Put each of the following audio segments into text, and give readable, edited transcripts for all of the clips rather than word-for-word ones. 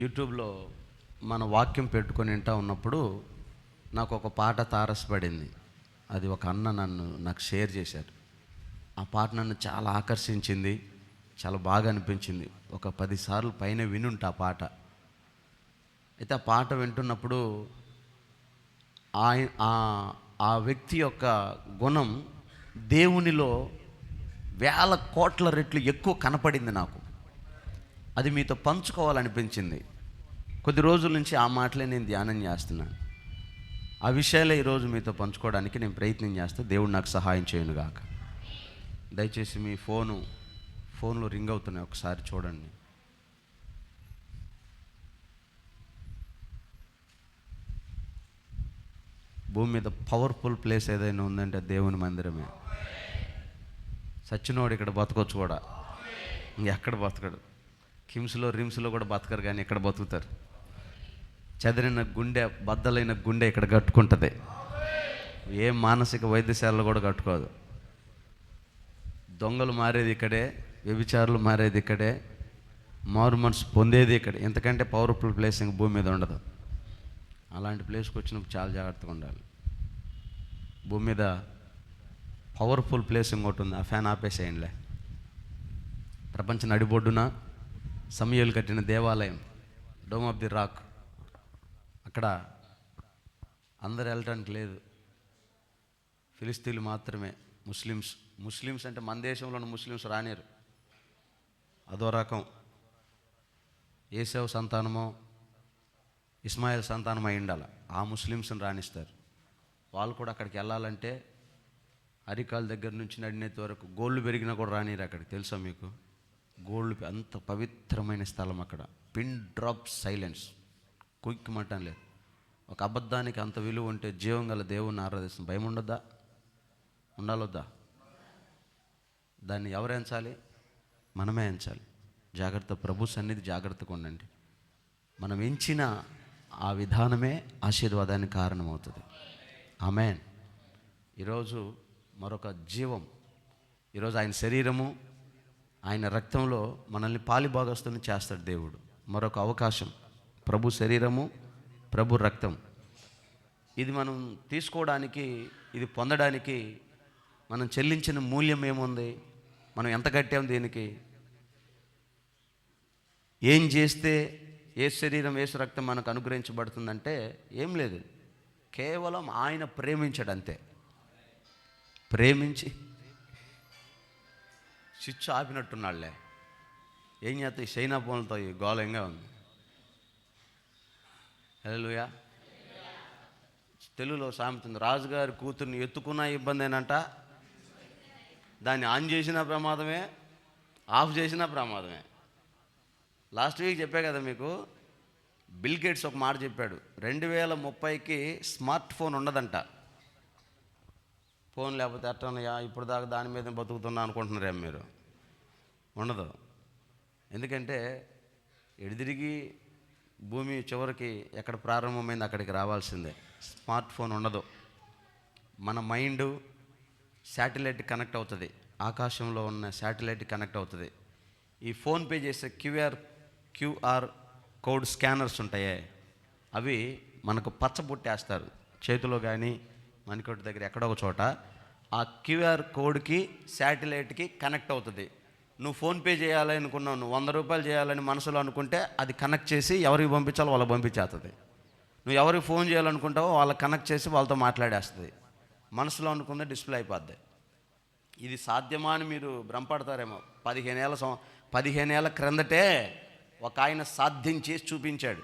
యూట్యూబ్లో మన వాక్యం పెట్టుకొని వింటా ఉన్నప్పుడు నాకు ఒక పాట తారసపడింది. అది ఒక అన్న నాకు షేర్ చేశారు. ఆ పాట నన్ను చాలా ఆకర్షించింది, చాలా బాగా అనిపించింది. ఒక 10 సార్లు పైన వినుంటా ఆ పాట. అయితే ఆ పాట వింటున్నప్పుడు ఆ వ్యక్తి యొక్క గుణం దేవునిలో వేల కోట్ల రెట్లు ఎక్కువ కనపడింది నాకు. అది మీతో పంచుకోవాలనిపించింది. కొద్ది రోజుల నుంచి ఆ మాటలే నేను ధ్యానం చేస్తున్నాను. ఆ విషయాలే ఈరోజు మీతో పంచుకోవడానికి నేను ప్రయత్నం చేస్తే దేవుడు నాకు సహాయం చేయనుగాక. దయచేసి మీ ఫోన్లో రింగ్ అవుతున్నాయి, ఒకసారి చూడండి. భూమి మీద పవర్ఫుల్ ప్లేస్ ఏదైనా ఉందంటే దేవుని మందిరమే. సచ్చినోడు ఇక్కడ బతకొచ్చు కూడా, ఇంకెక్కడ బతకడు. కిమ్స్లో రిమ్స్లో కూడా బతకరు, కానీ ఇక్కడ బతుకుతారు. చెదిరిన గుండె, బద్దలైన గుండె ఇక్కడ కట్టుకుంటుంది. ఏ మానసిక వైద్యశాలలో కూడా కట్టుకోదు. దొంగలు మారేది ఇక్కడే, వ్యభిచారులు మారేది ఇక్కడే, మారు మనసు పొందేది ఇక్కడ. ఎంతకంటే పవర్ఫుల్ ప్లేస్ ఇంక భూమి మీద ఉండదు. అలాంటి ప్లేస్కి వచ్చినప్పుడు చాలా జాగ్రత్తగా ఉండాలి. భూమి మీద పవర్ఫుల్ ప్లేస్ ఇంకోటి ఉంది, ఆ ఫ్యాన్ ఆపేసేయండిలే. ప్రపంచ నడిబొడ్డున సమూయేలు కట్టిన దేవాలయం, డోమ్ ఆఫ్ ది రాక్, అక్కడ అందరు వెళ్ళటానికి లేదు, ఫిలిస్తీన్లు మాత్రమే. ముస్లిమ్స్ అంటే మన దేశంలోని ముస్లిమ్స్ రానిరు. అదో రకం. ఏసావు సంతానమో ఇస్మాయిల్ సంతానం అయి ఉండాలి, ఆ ముస్లిమ్స్ని రాణిస్తారు. వాళ్ళు కూడా అక్కడికి వెళ్ళాలంటే అరికాల దగ్గర నుంచి నడినేతి వరకు గోళ్ళు పెరిగినా కూడా రానిరు అక్కడికి. తెలుసా మీకు? గోళ్ళు, అంత పవిత్రమైన స్థలం అక్కడ. Pin drop silence, quick mutton లేదు. ఒక అబద్ధానికి అంత విలువ ఉంటే జీవం గల దేవుణ్ణి ఆరాధిస్తుంది. భయం ఉండొద్దా? ఉండాలొద్దా? దాన్ని ఎవరు ఎంచాలి? మనమే ఎంచాలి. జాగ్రత్త, ప్రభు సన్నిధి జాగ్రత్తగా ఉండండి. మనం ఎంచిన ఆ విధానమే ఆశీర్వాదానికి కారణమవుతుంది. ఆమేన్. ఈరోజు మరొక జీవం, ఈరోజు ఆయన శరీరము, ఆయన రక్తంలో మనల్ని పాలిభాగస్తుని చేస్తాడు దేవుడు. మరొక అవకాశం, ప్రభు శరీరము, ప్రభు రక్తం. ఇది మనం తీసుకోవడానికి, ఇది పొందడానికి మనం చెల్లించిన మూల్యం ఏముంది? మనం ఎంత కట్టాం దీనికి? ఏం చేస్తే ఏ శరీరం, ఏసు రక్తం మనకు అనుగ్రహించబడుతుందంటే ఏం లేదు, కేవలం ఆయన ప్రేమించాడు అంతే. ప్రేమించి స్విచ్ ఆపినట్టున్నాళ్లే. ఏం చేస్తే ఈ చైనా ఫోన్లతో ఈ గోళంగా ఉంది. హల్లెలూయా. తెలుగులో సామెత ఉంది, రాజుగారి కూతుర్ని ఎత్తుకున్నా ఇబ్బంది ఏనంట, దాన్ని ఆన్ చేసినా ప్రమాదమే, ఆఫ్ చేసినా ప్రమాదమే. లాస్ట్ వీక్ చెప్పా కదా మీకు, బిల్ గేట్స్ ఒక మాట చెప్పాడు, 2030కి స్మార్ట్ ఫోన్ ఉండదంట. ఫోన్ లేకపోతే ఎట్టనయ్యా, ఇప్పుడు దాకా దాని మీద బతుకుతున్నా అనుకుంటున్నారేమో మీరు. ఉండదు. ఎందుకంటే ఎడిదిరిగి భూమి చివరికి ఎక్కడ ప్రారంభమైంది అక్కడికి రావాల్సిందే. స్మార్ట్ ఫోన్ ఉండదు. మన మైండ్ శాటిలైట్ కనెక్ట్ అవుతుంది, ఆకాశంలో ఉన్న శాటిలైట్ కనెక్ట్ అవుతుంది. ఈ ఫోన్పే చేసే క్యూఆర్ కోడ్ స్కానర్స్ ఉంటాయే, అవి మనకు పచ్చబొట్టేస్తారు చేతిలో కానీ మనకోటి దగ్గర ఎక్కడో ఒక చోట. ఆ క్యూఆర్ కోడ్కి శాటిలైట్కి కనెక్ట్ అవుతుంది. నువ్వు ఫోన్పే చేయాలి అనుకున్నావు, నువ్వు 100 రూపాయలు చేయాలని మనసులో అనుకుంటే అది కనెక్ట్ చేసి ఎవరికి పంపించాలో వాళ్ళకి పంపించేస్తుంది. నువ్వు ఎవరికి ఫోన్ చేయాలనుకుంటావో వాళ్ళకి కనెక్ట్ చేసి వాళ్ళతో మాట్లాడేస్తుంది. మనసులో అనుకుందే డిస్ప్లే అయిపోద్ది. ఇది సాధ్యమా అని మీరు భ్రమపడతారేమో. 15 ఏళ్ళ క్రిందటే ఒక ఆయన సాధ్యం చేసి చూపించాడు.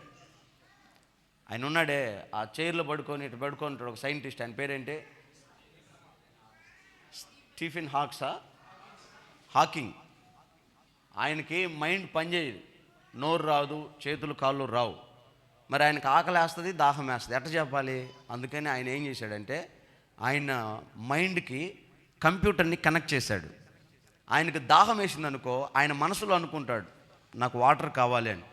ఆయన ఉన్నాడే, ఆ చైర్లో ఇటు పడుకొని ఒక సైంటిస్ట్. ఆయన పేరేంటి? Stephen Hawking. ఆయనకి మైండ్ పనిచేయదు, నోరు రాదు, చేతులు కాళ్ళు రావు. మరి ఆయనకు ఆకలి వేస్తుంది, దాహం వేస్తుంది, ఎట్ట చెప్పాలి? అందుకని ఆయన ఏం చేశాడంటే, ఆయన మైండ్కి కంప్యూటర్ని కనెక్ట్ చేశాడు. ఆయనకు దాహం వేసింది అనుకో, ఆయన మనసులో అనుకుంటాడు నాకు వాటర్ కావాలి అని.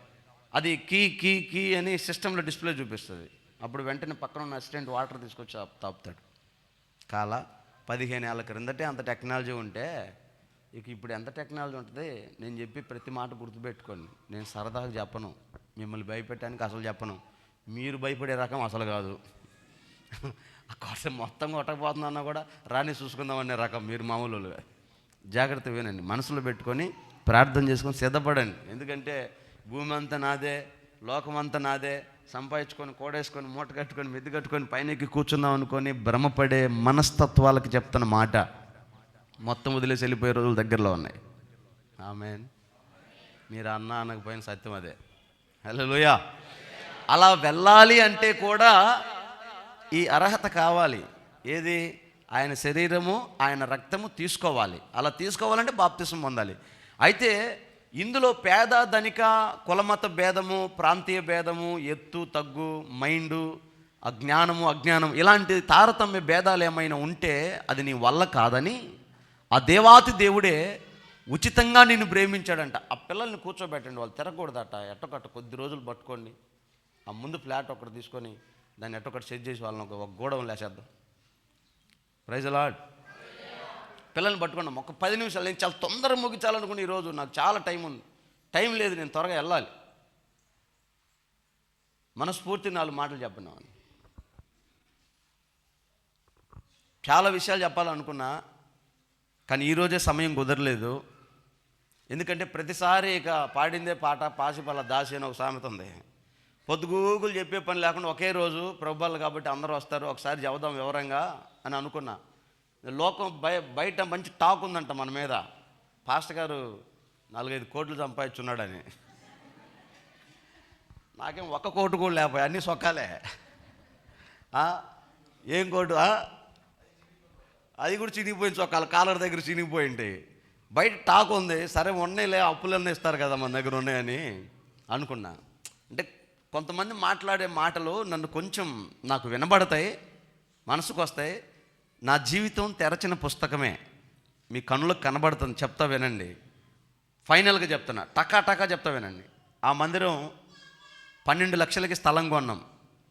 అది కీ కీ కీ అని సిస్టంలో డిస్ప్లే చూపిస్తుంది. అప్పుడు వెంటనే పక్కన ఉన్న అసిస్టెంట్ వాటర్ తీసుకొచ్చి తాపుతాడు. 15 ఏళ్ళ క్రిందటే అంత టెక్నాలజీ ఉంటే ఇక ఇప్పుడు ఎంత టెక్నాలజీ ఉంటుంది? నేను చెప్పి ప్రతి మాట గుర్తుపెట్టుకోండి, నేను సరదాగా చెప్పను. మిమ్మల్ని భయపెట్టడానికి అసలు చెప్పను. మీరు భయపడే రకం అసలు కాదు. ఆ కోసం మొత్తం కొట్టకపోతుందన్నా కూడా రాని చూసుకుందామనే రకం మీరు మామూలు. జాగ్రత్త వినండి, మనసులో పెట్టుకొని ప్రార్థన చేసుకొని సిద్ధపడండి. ఎందుకంటే భూమి అంతా నాదే, లోకమంతా నాదే, సంపాదించుకొని కోడేసుకొని మూట కట్టుకొని మెద్దు కట్టుకొని పైనకి కూర్చుందాం అనుకొని భ్రమపడే మనస్తత్వాలకు చెప్తున్న మాట, మొత్తం వదిలేసి వెళ్ళిపోయే రోజులు దగ్గరలో ఉన్నాయి. ఆమేన్. మీరు అనకపోయిన సత్యం అదే. హల్లెలూయా. అలా వెళ్ళాలి అంటే కూడా ఈ అర్హత కావాలి. ఏది? ఆయన శరీరము, ఆయన రక్తము తీసుకోవాలి. అలా తీసుకోవాలంటే బాప్తిసం పొందాలి. అయితే ఇందులో పేద ధనిక, కులమత భేదము, ప్రాంతీయ భేదము, ఎత్తు తగ్గు, మైండు, అజ్ఞానము అజ్ఞానం, ఇలాంటి తారతమ్య భేదాలు ఏమైనా ఉంటే అది నీ వల్ల కాదని ఆ దేవాతి దేవుడే ఉచితంగా నిన్ను ప్రేమించాడంట. ఆ పిల్లల్ని కూర్చోబెట్టండి, వాళ్ళు తిరగకూడదట. ఎట్టొకట్ట కొద్ది రోజులు పట్టుకోండి, ఆ ముందు ఫ్లాట్ ఒకటి తీసుకొని దాన్ని ఎట్టొకటి సెట్ చేసి వాళ్ళని ఒక గోడౌన్ లేసేద్దాం. Praise the lord. పిల్లల్ని పట్టుకున్నాం ఒక 10 నిమిషాలు. నేను చాలా తొందరగా ముగించాలనుకుని ఈరోజు నాకు చాలా టైం ఉంది, టైం లేదు, నేను త్వరగా వెళ్ళాలి. మనస్ఫూర్తి 4 మాటలు చెప్పినామని. చాలా విషయాలు చెప్పాలనుకున్నా, కానీ ఈరోజే సమయం కుదరలేదు. ఎందుకంటే ప్రతిసారి ఇక పాడిందే పాట పాసిపల్ల దాసి అని ఒక సామెత ఉంది. పొద్దుగూగులు చెప్పే పని లేకుండా ఒకే రోజు ప్రభుత్వాలు కాబట్టి అందరూ వస్తారు, ఒకసారి చెబుదాం వివరంగా అని అనుకున్నా. లోకం బయట మంచి టాక్ ఉందంట మన మీద, పాస్టర్ గారు 4-5 కోట్లు సంపాదించున్నాడని. నాకేం 1 కోటి కూడా లేకపోయా, అన్నీ సొక్కాలే. ఏం కోటు? అది కూడా చినిగిపోయింది, చొక్కాలు కాలర్ దగ్గర చినిగిపోయింది. బయట టాక్ ఉంది. సరే ఉన్నాయిలే, అప్పులన్నీ ఇస్తారు కదా మన దగ్గర ఉన్నాయని అనుకున్నా. అంటే కొంతమంది మాట్లాడే మాటలు నన్ను కొంచెం నాకు వినబడతాయి, మనసుకు వస్తాయి. నా జీవితం తెరచిన పుస్తకమే, మీ కన్నులకు కనబడుతుంది. చెప్తా వినండి, ఫైనల్గా చెప్తున్నా, టకా చెప్తా వినండి. ఆ మందిరం 12 లక్షలకి స్థలం కొన్నాం.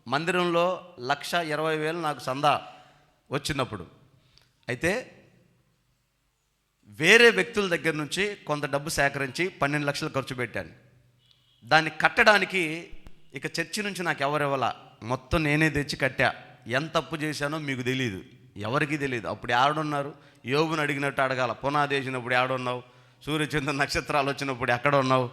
మందిరంలో 1,20,000 నాకు సందా వచ్చినప్పుడు. అయితే వేరే వ్యక్తుల దగ్గర నుంచి కొంత డబ్బు సేకరించి 12 లక్షలు ఖర్చు పెట్టాను. దాన్ని కట్టడానికి ఇక చర్చి నుంచి నాకు ఎవరు ఇవ్వాల, మొత్తం నేనే తెచ్చి కట్టా. ఎంత అప్పు చేశానో మీకు తెలియదు, ఎవరికి తెలియదు. అప్పుడు ఆడున్నారు, యోగుని అడిగినట్టు అడగాల. పునాది వేసినప్పుడు ఆడున్నావు, సూర్యచంద్ర నక్షత్రాలు వచ్చినప్పుడు ఎక్కడ ఉన్నావు,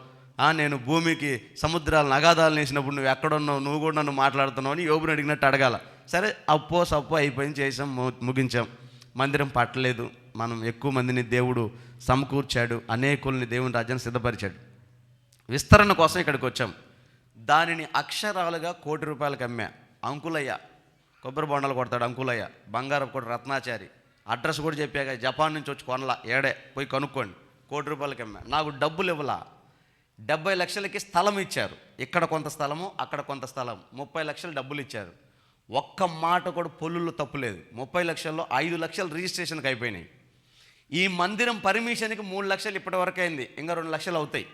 నేను భూమికి సముద్రాలను అగాధాలను వేసినప్పుడు నువ్వు ఎక్కడున్నావు, నువ్వు కూడా నన్ను మాట్లాడుతున్నావు అని యోగుని అడిగినట్టు అడగాల. సరే అప్పో సప్పో అయిపోయింది, చేసాం, ముగించాం. మందిరం పట్టలేదు. మనం ఎక్కువ మందిని దేవుడు సమకూర్చాడు, అనేకుల్ని దేవుని రాజ్యాన్ని సిద్ధపరిచాడు. విస్తరణ కోసం ఇక్కడికి వచ్చాం. దానిని అక్షరాలుగా ₹1,00,00,000 అమ్మా. అంకులయ్య కొబ్బరి బొండాలు కొడతాడు, అంకులయ్య బంగారం కూడా రత్నాచారి. అడ్రస్ కూడా చెప్పాక జపాన్ నుంచి వచ్చి కొనలా, ఏడే పోయి కనుక్కోండి, ₹1,00,00,000 అమ్మా. నాకు డబ్బులు ఇవ్వలా. 70 లక్షలకి స్థలం ఇచ్చారు. ఇక్కడ కొంత స్థలము, అక్కడ కొంత స్థలం, 30 లక్షలు డబ్బులు ఇచ్చారు. ఒక్క మాట కూడా పొల్లుల్లో తప్పులేదు. 30 లక్షల్లో 5 లక్షలు రిజిస్ట్రేషన్కి అయిపోయినాయి. ఈ మందిరం పర్మిషన్కి 3 లక్షలు ఇప్పటి వరకు అయింది, ఇంకా 2 లక్షలు అవుతాయి.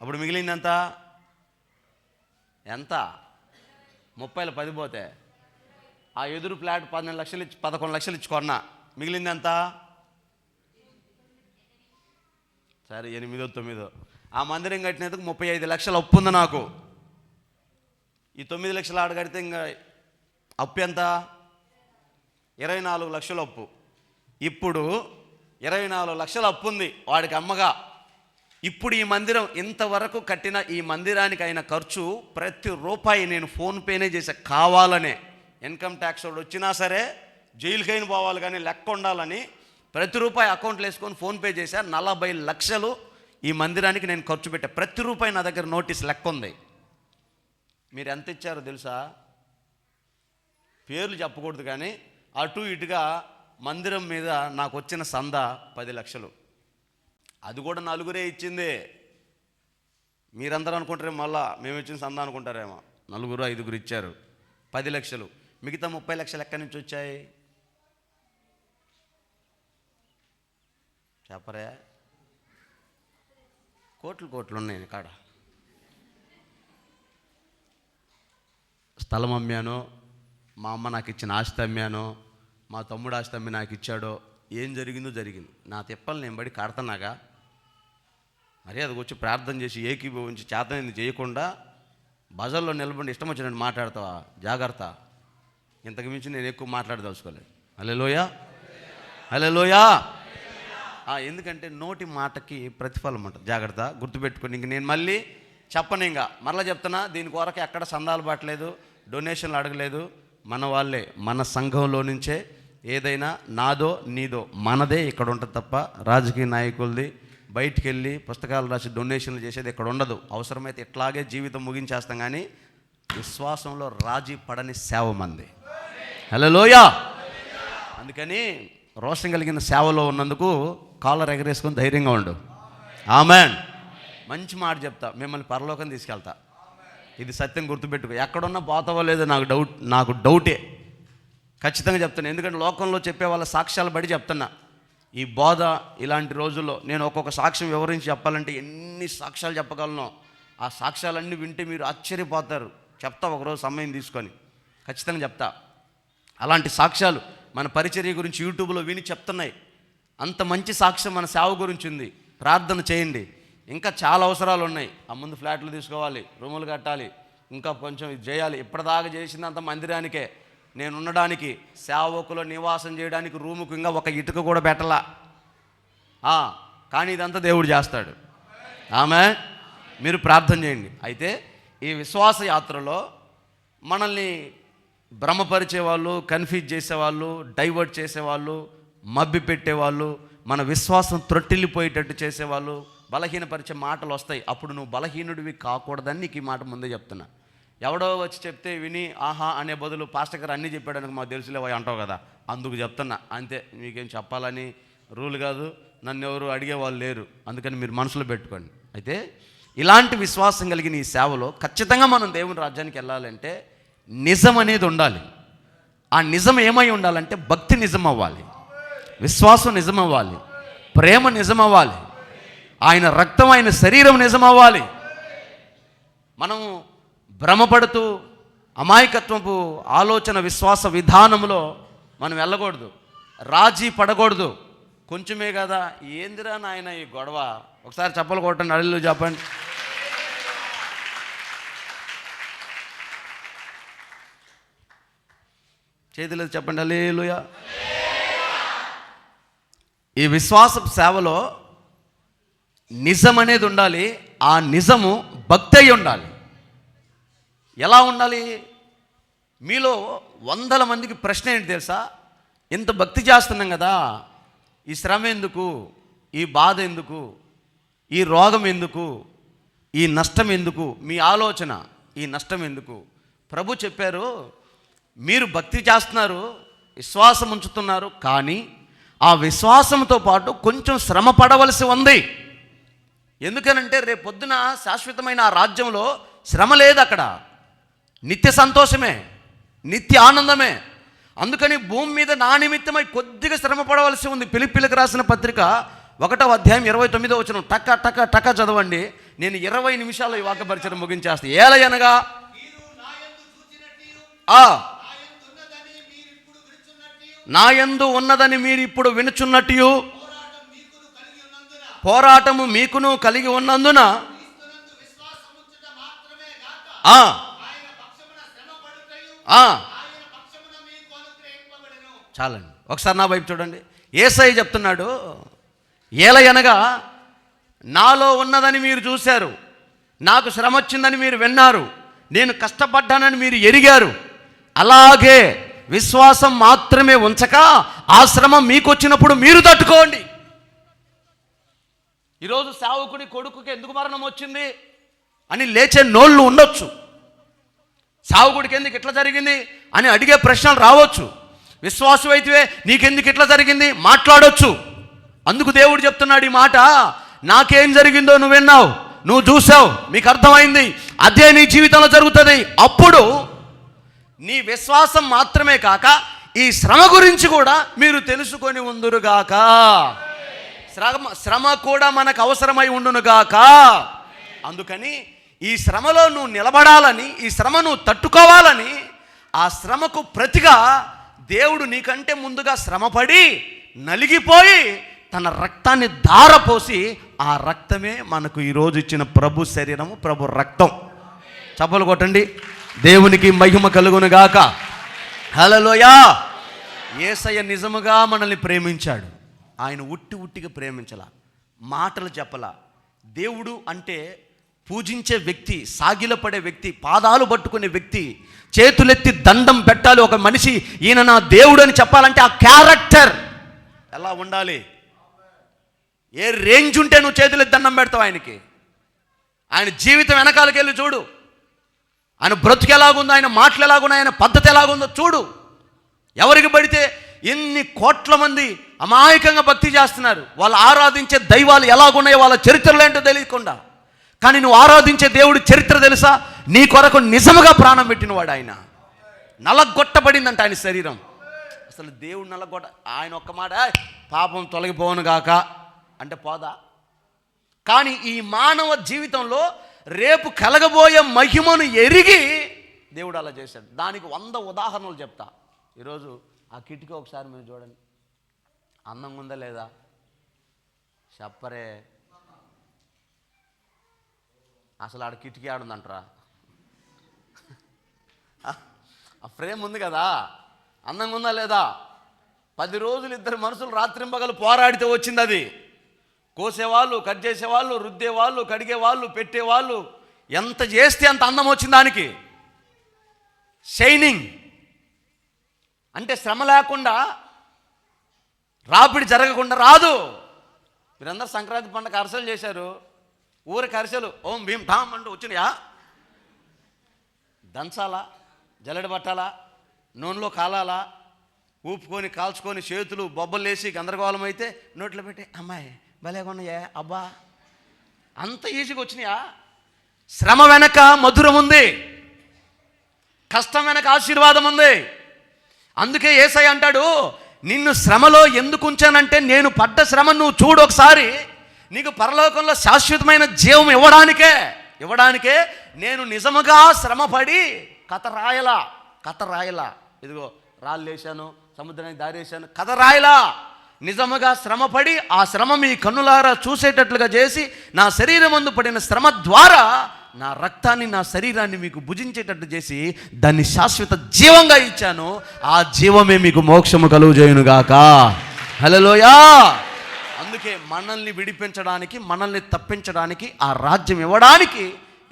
అప్పుడు మిగిలిందంత ఎంత? 30లో 10 పోతే ఆ ఎదురు ఫ్లాట్ 12 లక్షలు ఇచ్చి 11 లక్షలు ఇచ్చి కొన్నా. మిగిలింది ఎంత? సరే 8, 9. ఆ మందిరం కట్టినందుకు 35 లక్షలు అప్పు ఉంది నాకు. ఈ 9 లక్షలు ఆడ కడితే ఇంకా అప్పు ఎంత? 24 లక్షలు అప్పు. ఇప్పుడు 24 లక్షలు అప్పు ఉంది వాడికి అమ్మగా. ఇప్పుడు ఈ మందిరం ఇంతవరకు కట్టిన ఈ మందిరానికి అయిన ఖర్చు ప్రతి రూపాయి నేను ఫోన్పేనే చేసా, కావాలనే. ఇన్కమ్ ట్యాక్స్ వాడు వచ్చినా సరే జైలుకైనా పోవాలి కానీ లెక్క ఉండాలని ప్రతి రూపాయి అకౌంట్లో వేసుకొని ఫోన్పే చేశా. 40 లక్షలు ఈ మందిరానికి నేను ఖర్చు పెట్టా. ప్రతి రూపాయి నా దగ్గర నోటీస్ లెక్క ఉంది. మీరు ఎంత ఇచ్చారో తెలుసా? పేర్లు చెప్పకూడదు కానీ అటు ఇటుగా మందిరం మీద నాకు వచ్చిన సందా 10 లక్షలు. అది కూడా నలుగురే ఇచ్చింది. మీరందరూ అనుకుంటారేమో మళ్ళా మేము ఇచ్చిన సందా అనుకుంటారేమో. 4, 5 ఇచ్చారు 10 లక్షలు. మిగతా 30 లక్షలు ఎక్కడి నుంచి వచ్చాయి చెప్పరే? కోట్లు ఉన్నాయి కాడ. స్థలం అమ్మానో, మా అమ్మ నాకు ఇచ్చిన ఆస్తి అమ్మానో, మా తమ్ముడు ఆస్తి అమ్మి నాకు ఇచ్చాడో, ఏం జరిగిందో జరిగింది. నా తిప్పలు నేను బడి కడతన్నాగా. మరి అది వచ్చి ప్రార్థన చేసి ఏకీభవించి చేతనైంది చేయకుండా బజర్లో నిలబడి ఇష్టం వచ్చినట్టు మాట్లాడతావా? జాగ్రత్త. ఇంతకు మించి నేను ఎక్కువ మాట్లాడదలుచుకోలేదు. హల్లెలూయా, హల్లెలూయా. ఎందుకంటే నోటి మాటకి ప్రతిఫలం ఉంటుంది. జాగ్రత్త, గుర్తుపెట్టుకోండి. ఇంక నేను మళ్ళీ చెప్పను, ఇంకా మరలా చెప్తున్నా. దీని కొరకు ఎక్కడ సందాలు పట్టలేదు, డొనేషన్లు అడగలేదు. మన వాళ్ళే, మన సంఘంలో నుంచే ఏదైనా నాదో నీదో మనదే ఇక్కడ ఉంటుంది తప్ప రాజకీయ నాయకులది బయటికి వెళ్ళి పుస్తకాలు రాసి డొనేషన్లు చేసేది ఇక్కడ ఉండదు. అవసరమైతే ఇట్లాగే జీవితం ముగించేస్తాం, కానీ విశ్వాసంలో రాజీ పడని సేవ మంది. హల్లెలూయా. అందుకని రోషం కలిగిన సేవలో ఉన్నందుకు కాలర్ ఎగరేసుకొని ధైర్యంగా ఉండు. ఆమెన్. మంచి మాట చెప్తా, మిమ్మల్ని పరలోకం తీసుకెళ్తా. ఇది సత్యం, గుర్తుపెట్టుకో. ఎక్కడున్నా పోతావో లేదో నాకు డౌటే. ఖచ్చితంగా చెప్తాను. ఎందుకంటే లోకంలో చెప్పే వాళ్ళ సాక్ష్యాలు బట్టి చెప్తున్నా. ఈ బోధ ఇలాంటి రోజుల్లో నేను ఒక్కొక్క సాక్ష్యం వివరించి చెప్పాలంటే ఎన్ని సాక్ష్యాలు చెప్పగలను. ఆ సాక్ష్యాలన్నీ వింటే మీరు ఆశ్చర్యపోతారు. చెప్తా ఒకరోజు సమయం తీసుకొని, ఖచ్చితంగా చెప్తా. అలాంటి సాక్ష్యాలు మన పరిచర్య గురించి యూట్యూబ్లో విని చెప్తున్నాయి. అంత మంచి సాక్ష్యం మన సేవ గురించి ఉంది. ప్రార్థన చేయండి. ఇంకా చాలా అవసరాలు ఉన్నాయి. ఆ ముందు ఫ్లాట్లు తీసుకోవాలి, రూములు కట్టాలి, ఇంకా కొంచెం ఇది చేయాలి. ఇప్పటిదాకా చేసినంత మందిరానికే నేను ఉండడానికి, సేవకులు నివాసం చేయడానికి రూముకు ఇంకా ఒక ఇటుక కూడా పెట్టలా. కానీ ఇదంతా దేవుడు చేస్తాడు. ఆమెన్. మీరు ప్రార్థన చేయండి. అయితే ఈ విశ్వాస యాత్రలో మనల్ని భ్రమపరిచేవాళ్ళు, కన్ఫ్యూజ్ చేసేవాళ్ళు, డైవర్ట్ చేసేవాళ్ళు, మబ్బి పెట్టేవాళ్ళు, మన విశ్వాసం త్రొట్టిల్లిపోయేటట్టు చేసేవాళ్ళు, బలహీనపరిచే మాటలు వస్తాయి. అప్పుడు నువ్వు బలహీనుడివి కాకూడదని నీకు ఈ మాట ముందే చెప్తున్నా. ఎవడో వచ్చి చెప్తే విని ఆహా అనే బదులు పాస్టర్ గారు అన్నీ చెప్పాడని మాకు తెలుసులేవా అంటావు కదా, అందుకు చెప్తున్నా. అంతే, మీకేం చెప్పాలని రూల్ కాదు, నన్ను ఎవరు అడిగేవాళ్ళు లేరు. అందుకని మీరు మనసులో పెట్టుకోండి. అయితే ఇలాంటి విశ్వాసం కలిగిన ఈ సేవలో ఖచ్చితంగా మనం దేవుని రాజ్యానికి వెళ్ళాలంటే నిజం అనేది ఉండాలి. ఆ నిజం ఏమై ఉండాలంటే భక్తి నిజం అవ్వాలి, విశ్వాసం నిజం అవ్వాలి, ప్రేమ నిజం అవ్వాలి, ఆయన రక్తం, ఆయన శరీరం నిజం అవ్వాలి. మనం భ్రమపడుతూ అమాయకత్వపు ఆలోచన విశ్వాస విధానంలో మనం వెళ్ళకూడదు, రాజీ పడకూడదు. కొంచెమే కదా, ఏందిరా నాయన ఈ గొడవ, ఒకసారి చెప్పలు కొట్టండి, అడిలు చెప్పండి. చేతులు చెప్పండి, హల్లెలూయా. ఈ విశ్వాస సేవలో నిజం అనేది ఉండాలి. ఆ నిజము భక్తి అయి ఉండాలి. ఎలా ఉండాలి? మీలో వందల మందికి ప్రశ్న ఏంటి తెలుసా? ఇంత భక్తి చేస్తున్నాం కదా, ఈ శ్రమ ఎందుకు, ఈ బాధ ఎందుకు, ఈ రోగం ఎందుకు, ఈ నష్టం ఎందుకు? మీ ఆలోచన, ఈ నష్టం ఎందుకు? ప్రభు చెప్పారు, మీరు భక్తి చేస్తున్నారు, విశ్వాసం ఉంచుతున్నారు, కానీ ఆ విశ్వాసంతో పాటు కొంచెం శ్రమ పడవలసి ఉంది. ఎందుకనంటే రేపు పొద్దున శాశ్వతమైన ఆ రాజ్యంలో శ్రమ లేదు, అక్కడ నిత్య సంతోషమే, నిత్య ఆనందమే. అందుకని భూమి మీద నా నిమిత్తమై కొద్దిగా శ్రమ పడవలసి ఉంది. ఫిలిప్పీలకు రాసిన పత్రిక 1వ అధ్యాయం 29వ వచనం టక టక టక చదవండి. నేను 20 నిమిషాల్లో ఈ వాక్య పరిచయం ముగించేస్తాను. ఏలయనగా నా యందు ఉన్నదని మీరు ఇప్పుడు వినుచున్నట్టు పోరాటము మీకును కలిగి ఉన్నందున చాలండి. ఒకసారి నా వైపు చూడండి. యేసయ్య చెప్తున్నాడు, ఏలయనగా నాలో ఉన్నదని మీరు చూశారు, నాకు శ్రమ వచ్చిందని మీరు విన్నారు, నేను కష్టపడ్డానని మీరు ఎరిగారు. అలాగే విశ్వాసం మాత్రమే ఉంచక ఆ శ్రమ మీకు వచ్చినప్పుడు మీరు తట్టుకోండి. ఈరోజు సేవకుడి కొడుకుకి ఎందుకు మరణం వచ్చింది అని లేచే నోళ్ళు ఉండొచ్చు. సేవకుడికి ఎందుకు ఇట్లా జరిగింది అని అడిగే ప్రశ్నలు రావచ్చు. విశ్వాసం అయితే నీకెందుకు ఇట్లా జరిగింది మాట్లాడొచ్చు. అందుకు దేవుడు చెప్తున్నాడు ఈ మాట, నాకేం జరిగిందో నువ్వు విన్నావు, నువ్వు చూసావు, మీకు అర్థమైంది, అదే నీ జీవితంలో జరుగుతుంది. అప్పుడు నీ విశ్వాసం మాత్రమే కాక ఈ శ్రమ గురించి కూడా మీరు తెలుసుకొని ఉందురుగాక. శ్రమ కూడా మనకు అవసరమై ఉండునుగాక. అందుకని ఈ శ్రమలో నువ్వు నిలబడాలని, ఈ శ్రమ నువ్వు తట్టుకోవాలని, ఆ శ్రమకు ప్రతిగా దేవుడు నీకంటే ముందుగా శ్రమపడి నలిగిపోయి తన రక్తాన్ని ధారపోసి ఆ రక్తమే మనకు ఈరోజు ఇచ్చిన ప్రభు శరీరము, ప్రభు రక్తం. చప్పలు కొట్టండి, దేవునికి మహిమ కలుగును గాక. హల్లెలూయా. యేసయ్య నిజముగా మనల్ని ప్రేమించాడు. ఆయన ఉట్టిగా ప్రేమించలా, మాటలు చెప్పలా. దేవుడు అంటే పూజించే వ్యక్తి, సాగిలపడే వ్యక్తి, పాదాలు పట్టుకునే వ్యక్తి, చేతులెత్తి దండం పెట్టాలి ఒక మనిషి. ఈయన నా దేవుడు అని చెప్పాలంటే ఆ క్యారెక్టర్ ఎలా ఉండాలి? ఏ రేంజ్ ఉంటే నువ్వు చేతులెత్తి దండం పెడతావు ఆయనకి? ఆయన జీవితం వెనకాలకి వెళ్ళి చూడు. ఆయన బ్రతుకు ఎలాగుందో, ఆయన మాటలు ఎలాగున్నాయి, ఆయన పద్ధతి ఎలాగుందో చూడు. ఎవరికి పడితే ఎన్ని కోట్ల మంది అమాయకంగా భక్తి చేస్తున్నారు. వాళ్ళు ఆరాధించే దైవాలు ఎలాగున్నాయో వాళ్ళ చరిత్రలు ఏంటో తెలియకుండా. కానీ నువ్వు ఆరాధించే దేవుడి చరిత్ర తెలుసా? నీ కొరకు నిజముగా ప్రాణం పెట్టినవాడు ఆయన. నలగొట్టబడిందంట ఆయన శరీరం. అసలు దేవుడు ఆయన ఒక్క మాట, పాపం తొలగిపోను గాక అంటే పోదా? కానీ ఈ మానవ జీవితంలో రేపు కలగబోయే మహిమను ఎరిగి దేవుడు అలా చేశాడు. దానికి 100 ఉదాహరణలు చెప్తా. ఈరోజు ఆ కిటికీ ఒకసారి మీరు చూడండి, అందంగా ఉందా లేదా? చెప్పరే. అసలు ఆడ కిటికీ ఆడుందంటరా, ఆ ఫ్రేమ్ ఉంది కదా, అందంగా ఉందా లేదా? 10 రోజులు ఇద్దరు మనుషులు రాత్రింపగలు పోరాడితే వచ్చింది అది. కోసేవాళ్ళు, కట్ చేసేవాళ్ళు, రుద్దేవాళ్ళు, కడిగేవాళ్ళు, పెట్టేవాళ్ళు, ఎంత చేస్తే అంత అందం వచ్చింది దానికి. షైనింగ్ అంటే శ్రమ లేకుండా, రాపిడి జరగకుండా రాదు. మీరందరూ సంక్రాంతి పండుగ అరిసెలు చేశారు. ఊరికి అరిసెలు ఓం భీం ఠామ్ అంటూ వచ్చినాయా? దంచాలా, జల్లెడ పట్టాలా, నూనెలో కాలాలా, ఊపుకొని కాల్చుకొని చేతులు బొబ్బలు వేసి గందరగోళం అయితే నోట్లో పెట్టి అమ్మాయి భలే కొన్నాయా అబ్బా, అంత ఈజీగా వచ్చినాయా? శ్రమ వెనక మధురం ఉంది, కష్టం వెనక ఆశీర్వాదం ఉంది. అందుకే యేసయ్య అంటాడు, నిన్ను శ్రమలో ఎందుకు ఉంచానంటే నేను పడ్డ శ్రమ నువ్వు చూడు ఒకసారి, నీకు పరలోకంలో శాశ్వతమైన జీవం ఇవ్వడానికే నేను నిజముగా శ్రమపడి కథ రాయలా. ఇదిగో రాళ్ళు వేశాను, సముద్రానికి దారేశాను, కథ రాయలా. నిజముగా శ్రమపడి ఆ శ్రమ మీ కన్నులారా చూసేటట్లుగా చేసి నా శరీరం ముందు పడిన శ్రమ ద్వారా నా రక్తాన్ని, నా శరీరాన్ని మీకు భుజించేటట్టు చేసి దాన్ని శాశ్వత జీవంగా ఇచ్చాను. ఆ జీవమే మీకు మోక్షము కలుగజేయునుగాక. హల్లెలూయా. అందుకే మనల్ని విడిపించడానికి, మనల్ని తప్పించడానికి, ఆ రాజ్యం ఇవ్వడానికి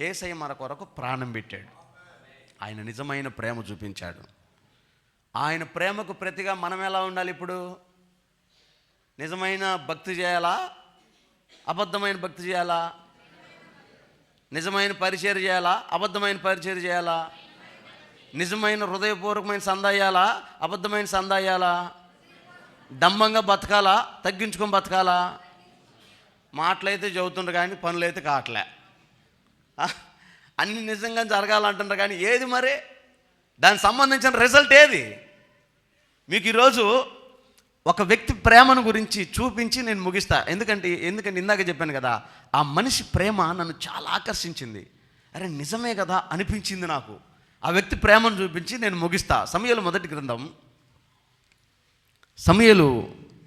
యేసయ్య మన కొరకు ప్రాణం పెట్టాడు. ఆయన నిజమైన ప్రేమ చూపించాడు. ఆయన ప్రేమకు ప్రతిగా మనం ఎలా ఉండాలి? ఇప్పుడు నిజమైన భక్తి చేయాలా, అబద్ధమైన భక్తి చేయాలా? నిజమైన పరిచర్య చేయాలా, అబద్ధమైన పరిచర్య చేయాలా? నిజమైన హృదయపూర్వకమైన సందాయాలా, అబద్ధమైన సందాయాలా? డంబంగా బతకాలా, తగ్గించుకొని బతకాలా? మాటలైతే చెబుతుండ్రు కానీ పనులైతే కావట్లే. అన్ని నిజంగా జరగాలంటుండ్రు కానీ ఏది మరి? దానికి సంబంధించిన రిజల్ట్ ఏది? మీకు ఈరోజు ఒక వ్యక్తి ప్రేమను గురించి చూపించి నేను ముగిస్తా. ఎందుకంటే ఇందాక చెప్పాను కదా, ఆ మనిషి ప్రేమ నన్ను చాలా ఆకర్షించింది. అరే నిజమే కదా అనిపించింది నాకు. ఆ వ్యక్తి ప్రేమను చూపించి నేను ముగిస్తా. సమూయేలు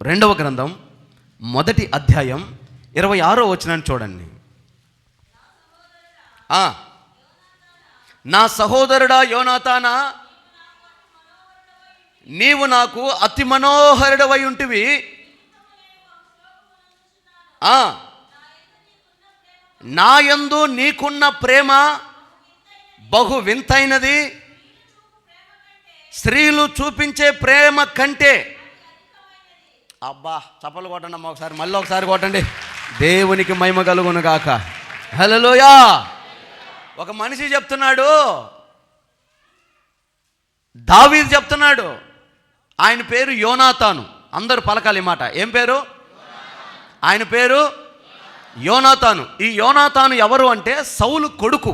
2వ గ్రంథం 1వ అధ్యాయం 26వ వచనాన్ని చూడండి. నా సహోదరుడా యోనాతానా, నీవు నాకు అతి మనోహరుడవై ఉంటివి. నా యందు నీకున్న ప్రేమ బహు వింతైనది, స్త్రీలు చూపించే ప్రేమ కంటే. అబ్బా చప్పలు కొట్టండి అమ్మ ఒకసారి, మళ్ళీ ఒకసారి కొట్టండి. దేవునికి మహిమ కలుగును గాక. హల్లెలూయా. ఒక మనిషి చెప్తున్నాడు, దావీదు చెప్తున్నాడు, ఆయన పేరు యోనాతాను. అందరూ పలకాలి మాట. ఏం పేరు? ఆయన పేరు యోనాతాను. ఈ యోనాతాను ఎవరు అంటే సౌలు కొడుకు.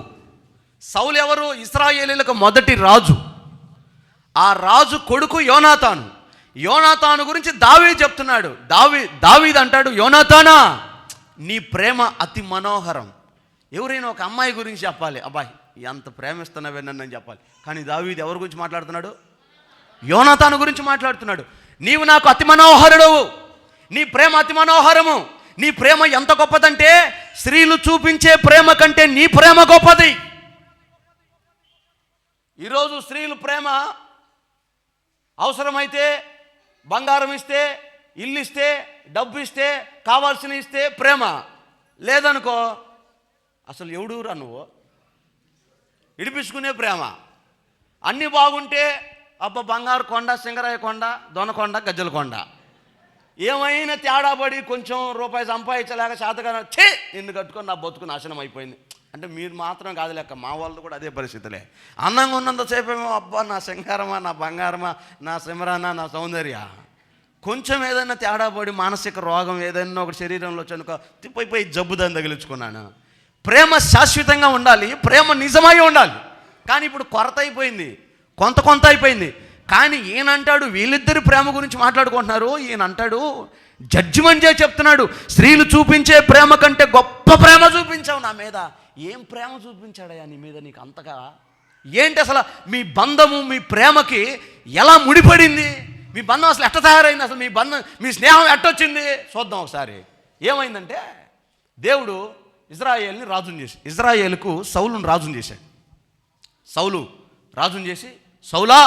సౌలు ఎవరు? ఇశ్రాయేలీయులకు మొదటి రాజు. ఆ రాజు కొడుకు యోనాతాను. యోనాతాను గురించి దావీదు చెప్తున్నాడు. దావీదు అంటాడు, యోనాతానా నీ ప్రేమ అతి మనోహరం. ఎవరైనా ఒక అమ్మాయి గురించి చెప్పాలి, అబ్బాయి ఎంత ప్రేమిస్తున్నావే నన్ను అని చెప్పాలి. కానీ దావీదు ఎవరి గురించి మాట్లాడుతున్నాడు? యోనాతాను గురించి మాట్లాడుతున్నాడు. నీవు నాకు అతి మనోహరుడవు, నీ ప్రేమ అతి మనోహరము, నీ ప్రేమ ఎంత గొప్పదంటే స్త్రీలు చూపించే ప్రేమ కంటే నీ ప్రేమ గొప్పది. ఈరోజు స్త్రీలు ప్రేమ అవసరమైతే బంగారం ఇస్తే, ఇల్లు ఇస్తే, డబ్బు ఇస్తే, కావాల్సిన ఇస్తే ప్రేమ. లేదనుకో అసలు ఎవడురా నువ్వు, ఇడిపించుకునే ప్రేమ. అన్నీ బాగుంటే అబ్బా బంగారు కొండ, సింగరాయ కొండ, దొనకొండ, గజ్జల కొండ. ఏమైనా తేడా పడి కొంచెం రూపాయి సంపాదించలేక చేతగా ఛే నిన్ను కట్టుకొని నా బతుకు నాశనం అయిపోయింది అంటే మీరు మాత్రం కాదు లెక్క, మా వాళ్ళు కూడా అదే పరిస్థితులే. అందంగా ఉన్నంతసేపేమో అబ్బా నా సింగారమా, నా బంగారమా, నా సిమరానా, నా సౌందర్య. కొంచెం ఏదైనా తేడా పడి మానసిక రోగం ఏదైనా ఒక శరీరంలో చనుక పోయి జబ్బు దాన్ని తగిలించుకున్నాను. ప్రేమ శాశ్వతంగా ఉండాలి, ప్రేమ నిజమై ఉండాలి. కానీ ఇప్పుడు కొరత అయిపోయింది, కొంత అయిపోయింది. కానీ ఈయనంటాడు వీళ్ళిద్దరి ప్రేమ గురించి మాట్లాడుకుంటున్నారు, ఈయన అంటాడు జడ్జిమెంట్ చేసి చెప్తున్నాడు, స్త్రీలు చూపించే ప్రేమ కంటే గొప్ప ప్రేమ చూపించావు నా మీద. ఏం ప్రేమ చూపించాడయ్యా నీ మీద నీకు అంతగా? ఏంటి అసలు మీ బంధము, మీ ప్రేమకి ఎలా ముడిపడింది? మీ బంధం అసలు ఎట్ట తయారైంది? అసలు మీ బంధం, మీ స్నేహం ఎట్టొచ్చింది చూద్దాం ఒకసారి. ఏమైందంటే దేవుడు ఇజ్రాయేల్ని రాజుని చేసి, ఇజ్రాయేలుకు సౌలుని రాజుని చేశాడు. సౌలు రాజుని చేసి, సౌలా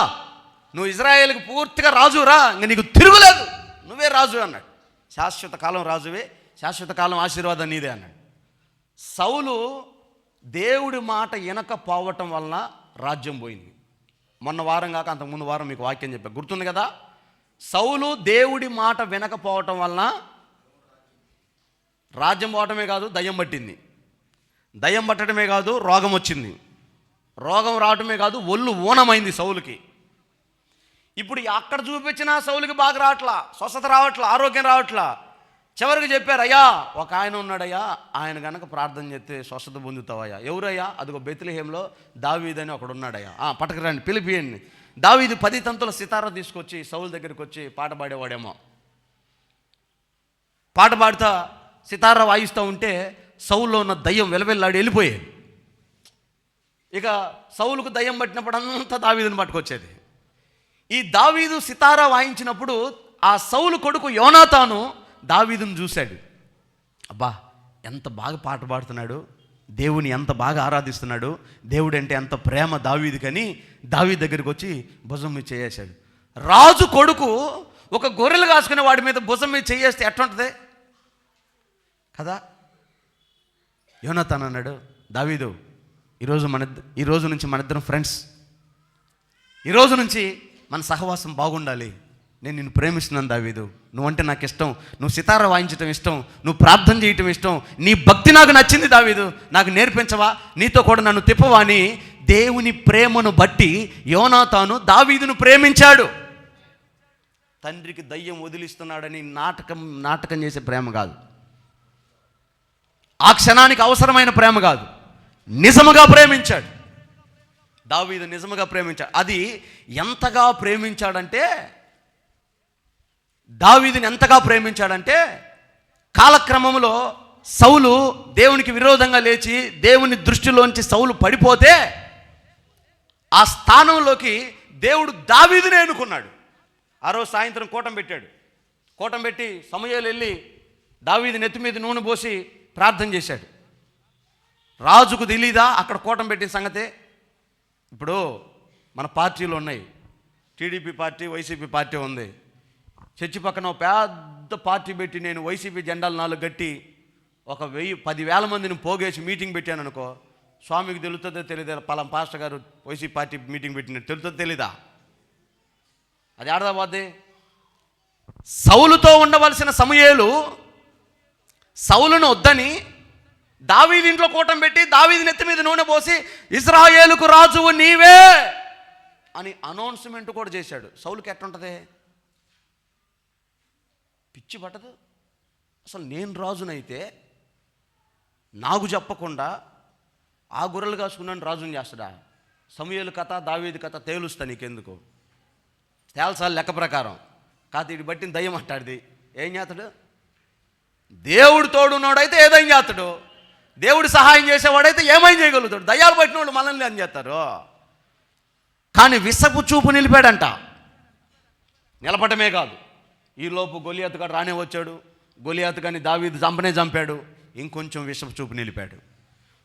నువ్వు ఇజ్రాయేల్కి పూర్తిగా రాజురా, ఇంక నీకు తిరుగులేదు, నువ్వే రాజు అన్నాడు. శాశ్వత కాలం రాజువే, శాశ్వత కాలం ఆశీర్వాదం నీదే అన్నాడు. సౌలు దేవుడి మాట వినకపోవటం వలన రాజ్యం పోయింది. మొన్న వారం కాక అంతకుముందు వారం మీకు వాక్యం చెప్పా, గుర్తుంది కదా? సౌలు దేవుడి మాట వినకపోవటం వలన రాజ్యం పోవటమే కాదు, దయ్యం పట్టింది. దయ్యం పట్టడమే కాదు, రోగం వచ్చింది. రోగం రావటమే కాదు, ఒళ్ళు ఊనమైంది సౌలుకి. ఇప్పుడు అక్కడ చూపించిన సౌలుకి బాగా రావట్లా, స్వస్థత రావట్లా, ఆరోగ్యం రావట్లా. చివరికి చెప్పారు, అయ్యా ఒక ఆయన ఉన్నాడయ్యా, ఆయన కనుక ప్రార్థన చేస్తే స్వస్థత పొందుతావయ్యా. ఎవరయ్యా? అదిగో బెత్లెహేంలో దావీదు అని ఒకడు ఉన్నాడయ్యా, పట్టకరండి పిలిపియండి. దావీదు 10 తంతుల సితారా తీసుకొచ్చి సౌలు దగ్గరికి వచ్చి పాట పాడేవాడేమో. పాట పాడుతా సితారా వాయిస్తూ ఉంటే సౌల్లో ఉన్న దయ్యం వెలవెల్లాడి వెళ్ళిపోయేది. ఇక సౌలుకు దయ్యం పట్టినప్పుడు అంతా దావీదుని పట్టుకొచ్చేది. ఈ దావీదు సితారా వాయించినప్పుడు ఆ సౌలు కొడుకు యోనాతాను దావీదుని చూశాడు. అబ్బా ఎంత బాగా పాట పాడుతున్నాడు, దేవుని ఎంత బాగా ఆరాధిస్తున్నాడు, దేవుడు అంటే ఎంత ప్రేమ దావీదుకని దావీదు దగ్గరికి వచ్చి భుజం మీద చేయేశాడు. రాజు కొడుకు ఒక గొర్రెలు కాసుకునే వాడి మీద భుజం మీద చేయేస్తే ఎట్లుంటుంది కదా? యోనాతాను అన్నాడు, దావీదు ఈరోజు నుంచి మన ఇద్దరం ఫ్రెండ్స్, ఈరోజు నుంచి మన సహవాసం బాగుండాలి, నేను నిన్ను ప్రేమిస్తున్నాను దావీదు, నువ్వంటే నాకు ఇష్టం, నువ్వు సితారా వాయించడం ఇష్టం, నువ్వు ప్రార్థన చేయటం ఇష్టం, నీ భక్తి నాకు నచ్చింది దావీదు, నాకు నేర్పించవా, నీతో కూడా నన్ను తిప్పవా అని దేవుని ప్రేమను బట్టి యోనాతాను దావీదును ప్రేమించాడు. తండ్రికి దయ్యం వదిలిస్తున్నాడని నాటకం చేసే ప్రేమ కాదు, ఆ క్షణానికి అవసరమైన ప్రేమ కాదు, నిజముగా ప్రేమించాడు. దావీదు నిజముగా ప్రేమించాడు. అది ఎంతగా ప్రేమించాడంటే, దావీదుని ఎంతగా ప్రేమించాడంటే కాలక్రమంలో సౌలు దేవునికి విరోధంగా లేచి దేవుని దృష్టిలోంచి సౌలు పడిపోతే ఆ స్థానంలోకి దేవుడు దావీదునే ఎన్నుకున్నాడు. ఆ రోజు సాయంత్రం కూటం పెట్టాడు. కూటం పెట్టి సమూయేలు వెళ్ళి దావీదు నెత్తి మీద నూనె పోసి ప్రార్థన చేశాడు. రాజుకు తెలీదా అక్కడ కూటం పెట్టిన సంగతే? ఇప్పుడు మన పార్టీలు ఉన్నాయి, టీడీపీ పార్టీ, వైసీపీ పార్టీ ఉంది. చర్చి పక్కన పెద్ద పార్టీ పెట్టి నేను వైసీపీ జెండాలు 4 గట్టి ఒక 10,000 మందిని పోగేసి మీటింగ్ పెట్టాను అనుకో, స్వామికి తెలుస్తుందో తెలీదా పలానా పాస్టర్ గారు వైసీపీ పార్టీ మీటింగ్ పెట్టినట్టు తెలుస్తుందో తెలీదా? అది ఆడదాపోద్ది. సౌలుతో ఉండవలసిన సమూయేలు సౌలును వద్దని దావీదు ఇంట్లో కూటం పెట్టి దావీదు నెత్తి మీద నూనె పోసి ఇజ్రాయేలుకు రాజువు నీవే అని అనౌన్స్మెంట్ కూడా చేశాడు. సౌలుకి ఎట్లుంటుంది? పిచ్చి పట్టదు అసలు. నేను రాజునైతే నాకు చెప్పకుండా ఆ గొర్రెలు కాసుకున్నాను రాజుని చేస్తాడా? సమూయేలు కథ దావీదు కథ తేలుస్తా, నీకెందుకు తేల్చాలి లెక్క ప్రకారం. కాదు ఇటు బట్టిన దయ్యం అంటాడిది ఏం చేస్తాడు? దేవుడు తోడున్నాడైతే ఏదైనా చేస్తాడు, దేవుడు సహాయం చేసేవాడైతే ఏమైనా చేయగలుగుతాడు. దయ్యాలు పట్టిన వాళ్ళు మనల్ని అని చేస్తారు. కానీ విసపు చూపు నిలిపాడంట. నిలపటమే కాదు, ఈలోపు గొలియాతు గారు రానే వచ్చాడు, గొలియాతు కానీ దావీదు చంపాడు. ఇంకొంచెం విషపు చూపు నిలిపాడు.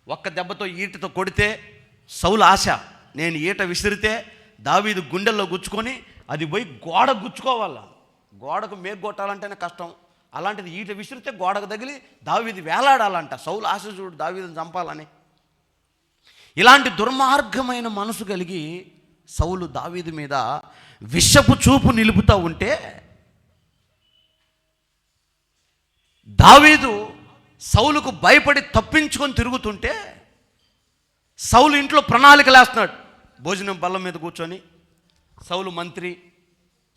ఒక్క దెబ్బతో ఈటతో కొడితే సౌలు ఆశ, నేను ఈట విసిరితే దావీదు గుండెల్లో గుచ్చుకొని అది పోయి గోడకు గుచ్చుకోవాలా. గోడకు మేగొట్టాలంటేనే కష్టం, అలాంటిది ఈట విసిరితే గోడకు తగిలి దావీదు వేలాడాలంట. సౌలు ఆశ చూడు దావీదుని చంపాలని. ఇలాంటి దుర్మార్గమైన మనసు కలిగి సౌలు దావీదు మీద విషపు చూపు నిలుపుతూ ఉంటే దావీదు సౌలుకు భయపడి తప్పించుకొని తిరుగుతుంటే సౌలు ఇంట్లో ప్రణాళికలు వేస్తున్నాడు. భోజనం బల్ల మీద కూర్చొని సౌలు మంత్రి,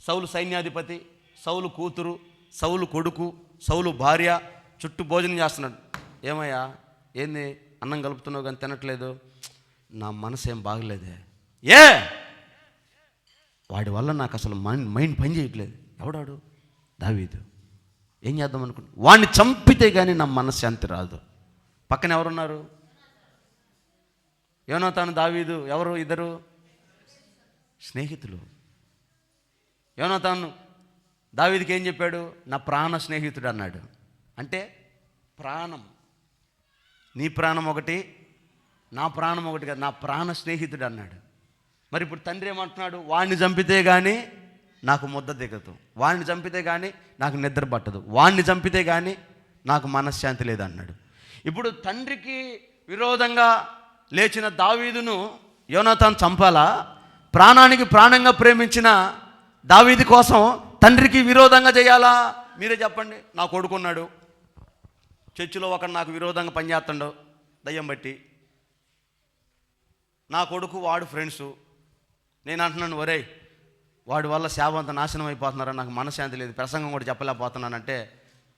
సౌలు సైన్యాధిపతి, సౌలు కూతురు, సౌలు కొడుకు, సౌలు భార్య చుట్టూ భోజనం చేస్తున్నాడు. ఏమయ్యా ఏంది అన్నం కలుపుతున్నావు కానీ తినట్లేదు? నా మనసు ఏం బాగలేదే. వాడి వల్ల నాకు అసలు మైండ్ పని చేయట్లేదు. ఎవడాడు? దావీదు. ఏం చేద్దాం అనుకుంటా, వాడిని చంపితే కానీ నా మనశ్శాంతి రాదు. పక్కన ఎవరున్నారు? యోనాతాను, దావీదు ఎవరు? ఇద్దరు స్నేహితులు. యోనాతాను దావీదుకి ఏం చెప్పాడు? నా ప్రాణ స్నేహితుడు అన్నాడు. అంటే ప్రాణం, నీ ప్రాణం ఒకటి, నా ప్రాణం ఒకటి కదా, నా ప్రాణ స్నేహితుడు అన్నాడు. మరి ఇప్పుడు తండ్రి ఏమంటున్నాడు? వాడిని చంపితే కానీ నాకు ముద్ద దిగదు, వాడిని చంపితే కానీ నాకు నిద్ర పట్టదు, వాడిని చంపితే కానీ నాకు మనశ్శాంతి లేదు అన్నాడు. ఇప్పుడు తండ్రికి విరోధంగా లేచిన దావీదును యోనాతాను చంపాలా? ప్రాణానికి ప్రాణంగా ప్రేమించిన దావీదు కోసం తండ్రికి విరోధంగా చేయాలా? మీరే చెప్పండి. నా కొడుకున్నాడు, చర్చిలో ఒకడు నాకు విరోధంగా పనిచేస్తాడు దయ్యం బట్టి. నా కొడుకు వాడు ఫ్రెండ్సు. నేను అంటున్నాను, ఒరేయ్ వాడి వల్ల సేవ అంతా నాశనం అయిపోతున్నారా, నాకు మనశ్శాంతి లేదు, ప్రసంగం కూడా చెప్పలేకపోతున్నానంటే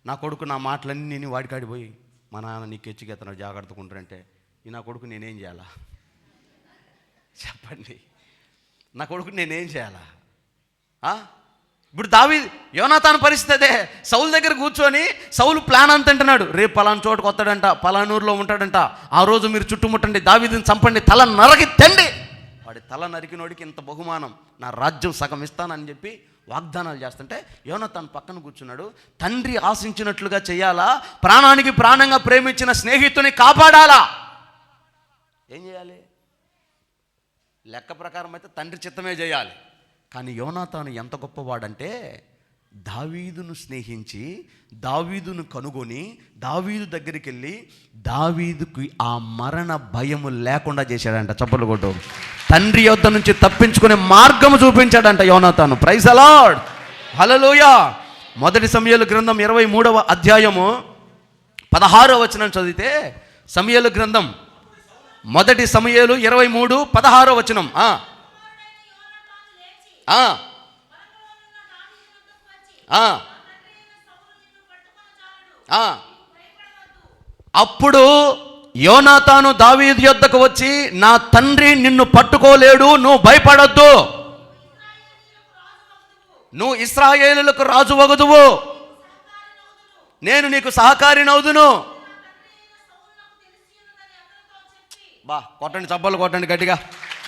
నా కొడుకు నా మాటలన్నీ నేను వాడికాడిపోయి మా నాన్న నీకు ఎచ్చిగెత్తనాడు జాగ్రత్తగా ఉంటారంటే ఈ నా కొడుకు నేనేం చేయాలా? చెప్పండి, నా కొడుకు నేనేం చేయాలా? ఇప్పుడు యోనాతాను పరిస్థితి అదే. సౌలు దగ్గర కూర్చొని సౌలు ప్లాన్ అంత అంటున్నాడు, రేపు పలానా చోటుకు వస్తాడంట, పలానూరులో ఉంటాడంట, ఆ రోజు మీరు చుట్టుముట్టండి, దావీదుని చంపండి, తల నరకి తండి. వాడి తల నరికినోడికి ఇంత బహుమానం, నా రాజ్యం సగం ఇస్తానని చెప్పి వాగ్దానాలు చేస్తుంటే యోనాతాను పక్కన కూర్చున్నాడు. తండ్రి ఆశించినట్లుగా చేయాలా? ప్రాణానికి ప్రాణంగా ప్రేమించిన స్నేహితుని కాపాడాలా? ఏం చేయాలి? లెక్క ప్రకారం అయితే తండ్రి చిత్తమే చేయాలి. కానీ యోనాతాను ఎంత గొప్పవాడంటే దావీదును స్నేహించి దావీదును కనుగొని దావీదు దగ్గరికి వెళ్ళి దావీదుకి ఆ మరణ భయము లేకుండా చేశాడంట. చప్పలు కొట్టు. తండ్రి యొద్ద నుంచి తప్పించుకునే మార్గము చూపించాడంట యోనాతాను. ప్రైజ్ ది లార్డ్, హల్లెలూయా. మొదటి సమూయేలు గ్రంథం 23వ అధ్యాయము 16వ వచనం చదివితే, సమూయేలు గ్రంథం మొదటి సమూయేలు 23:16 వచనం. అప్పుడు యోనాతాను దావీదు యొద్దకు వచ్చి, నా తండ్రి నిన్ను పట్టుకోలేడు, నువ్వు భయపడొద్దు, నువ్వు ఇశ్రాయేలులకు రాజు వగుదువు, నేను నీకు సహకారినవుదును. కొట్టండి, చప్పలు కొట్టండి, గట్టిగా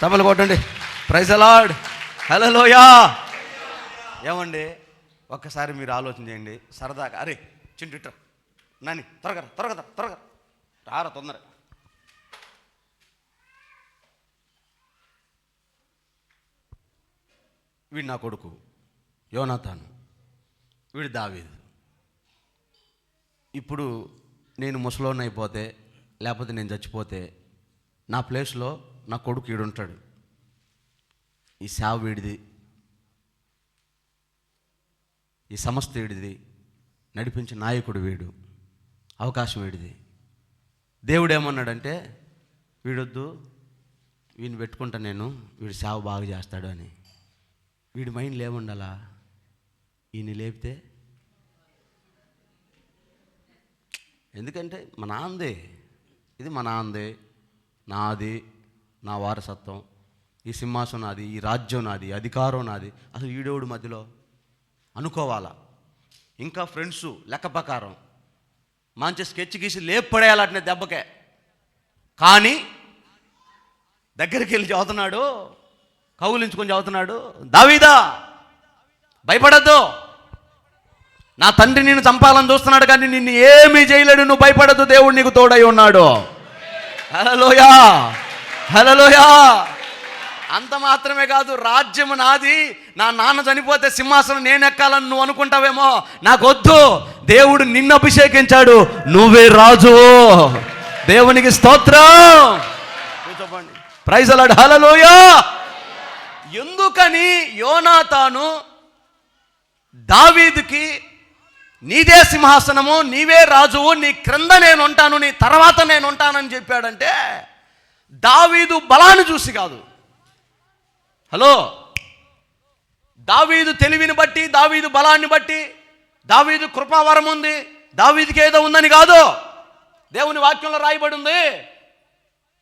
చప్పలు కొట్టండి. ప్రైజ్ ది లార్డ్, హల్లెలూయా. ఏమండి, ఒక్కసారి మీరు ఆలోచన చేయండి సరదాగా. అరే చింటు నాని త్వరగా త్వరగా త్వరగా రారా తొందర. వీడు నా కొడుకు యోనాతాను, వీడు దావీదు. ఇప్పుడు నేను ముసలోని అయిపోతే లేకపోతే నేను చచ్చిపోతే నా ప్లేస్లో నా కొడుకు ఈడుంటాడు. ఈ సేవ వీడిది, ఈ సంస్థ వీడిది, నడిపించే నాయకుడు వీడు, అవకాశం వీడిది. దేవుడు ఏమన్నాడంటే, వీడొద్దు, వీడిని పెట్టుకుంటా నేను, వీడు సేవ బాగా చేస్తాడు అని. వీడి మైండ్లో ఏముండాలా? ఈయన లేపితే, ఎందుకంటే మా నాన్నదే, ఇది మా నాన్నదే, నాది, నా వారసత్వం, ఈ సింహాసనం నాది, ఈ రాజ్యం నాది, అధికారం నాది, అసలు ఈడోడు మధ్యలో అనుకోవాలా. ఇంకా ఫ్రెండ్సు లెక్క ప్రకారం మంచి స్కెచ్ గీసి లేపడేయాలనే దెబ్బకే. కానీ దగ్గరికి వెళ్ళి చదువుతున్నాడు, కౌలించుకొని చదువుతున్నాడు, దావీదా భయపడద్దు, నా తండ్రి నిన్ను చంపాలని చూస్తున్నాడు కానీ నిన్ను ఏమీ చేయలేడు, నువ్వు భయపడద్దు, దేవుడు నీకు తోడై ఉన్నాడు. హల్లెలూయా, హల్లెలూయా. అంత మాత్రమే కాదు, రాజ్యము నాది, నా నాన్న చనిపోతే సింహాసనం నేను ఎక్కాలని నువ్వు అనుకుంటావేమో, నాకొద్దు, దేవుడు నిన్ను అభిషేకించాడు, నువ్వే రాజు. దేవునికి స్తోత్రం. కూర్చోండి. Praise the lord. హల్లెలూయా. ఎందుకని యోనాతాను దావీదుకి నీదే సింహాసనము, నీవే రాజువు, నీ క్రింద నేను ఉంటాను, నీ తర్వాత నేను ఉంటానని చెప్పాడంటే దావీదు బలాన్ని చూసి కాదు. హలో, దావీదు తెలివిని బట్టి, దావీదు బలాన్ని బట్టి, దావీదు కృపావరం ఉంది, దావీదుకి ఏదో ఉందని కాదు. దేవుని వాక్యంలో రాయబడి ఉంది,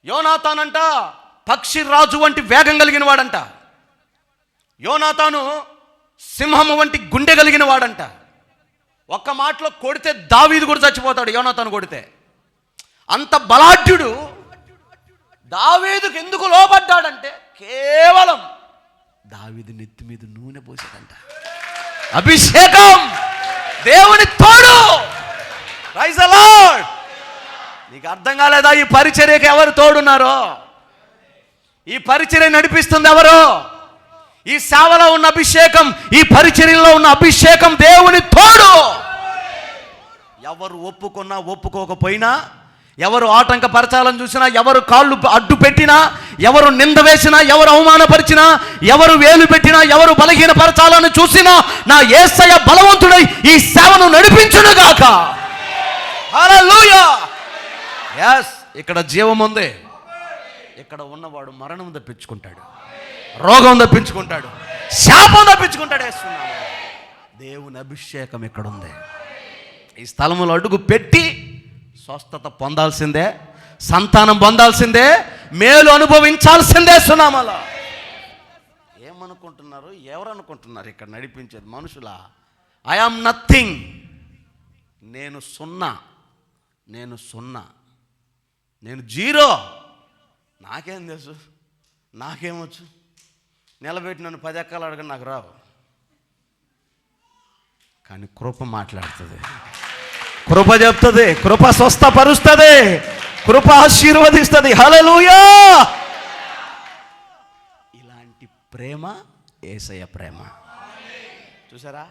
యోనాతానంట పక్షి రాజు వంటి వేగం కలిగిన వాడంట, యోనాతాను సింహము వంటి గుండె కలిగిన వాడంట. ఒక్క మాటలో కొడితే దావీదు కూడా చచ్చిపోతాడు యోనాతాను కొడితే. అంత బలాఢ్యుడు దావీదుకు ఎందుకు లోబడ్డాడంటే కేవలం దావీదు నెత్తి మీద నూనె పోసాడంట. అభిషేకం, దేవుని తోడు. Praise the Lord. నీకు అర్థం కాలేదా ఈ పరిచర్యకి ఎవరు తోడున్నారో? ఈ పరిచర్య నడిపిస్తుంది ఎవరు? ఈ సేవలో ఉన్న అభిషేకం, ఈ పరిచర్యలో ఉన్న అభిషేకం దేవుని తోడు. ఎవరు ఒప్పుకున్నా ఒప్పుకోకపోయినా, ఎవరు ఆటంకపరచాలని చూసినా, ఎవరు కాళ్ళు అడ్డు పెట్టినా, ఎవరు నింద వేసినా, ఎవరు అవమానపరిచినా, ఎవరు వేలు పెట్టినా, ఎవరు బలహీనపరచాలని చూసినా, నా యేసయ్య బలవంతుడై ఈ సేవను నడిపించునుగాక. హల్లెలూయా. yes, ఇక్కడ జీవం ఉంది. ఇక్కడ ఉన్నవాడు మరణం తప్పించుకుంటాడు, రోగం తప్పించుకుంటాడు, శాపం తప్పించుకుంటాడు. వేస్తున్నాడు. దేవుని అభిషేకం ఇక్కడ ఉంది. ఈ స్థలములో అడుగు పెట్టి స్వస్థత పొందాల్సిందే, సంతానం పొందాల్సిందే, మేలు అనుభవించాల్సిందే. సునామలా ఏమనుకుంటున్నారు? ఎవరు అనుకుంటున్నారు ఇక్కడ నడిపించేది? మనుషులా? I am nothing. నేను సున్నా, నేను సున్నా, నేను జీరో. నాకేం తెలుసు, నాకేమొచ్చు? నిలబెట్టి నన్ను 10 ఎక్కలు అడగని నాకు రావు. కానీ కృప మాట్లాడుతుంది, కృప చెప్తుంది, కృప స్వస్థపరుస్తుంది, కృప ఆశీర్వదిస్తుంది. హల్లెలూయా. ఇలాంటి ప్రేమ యేసయ్య ప్రేమ. చూసారా?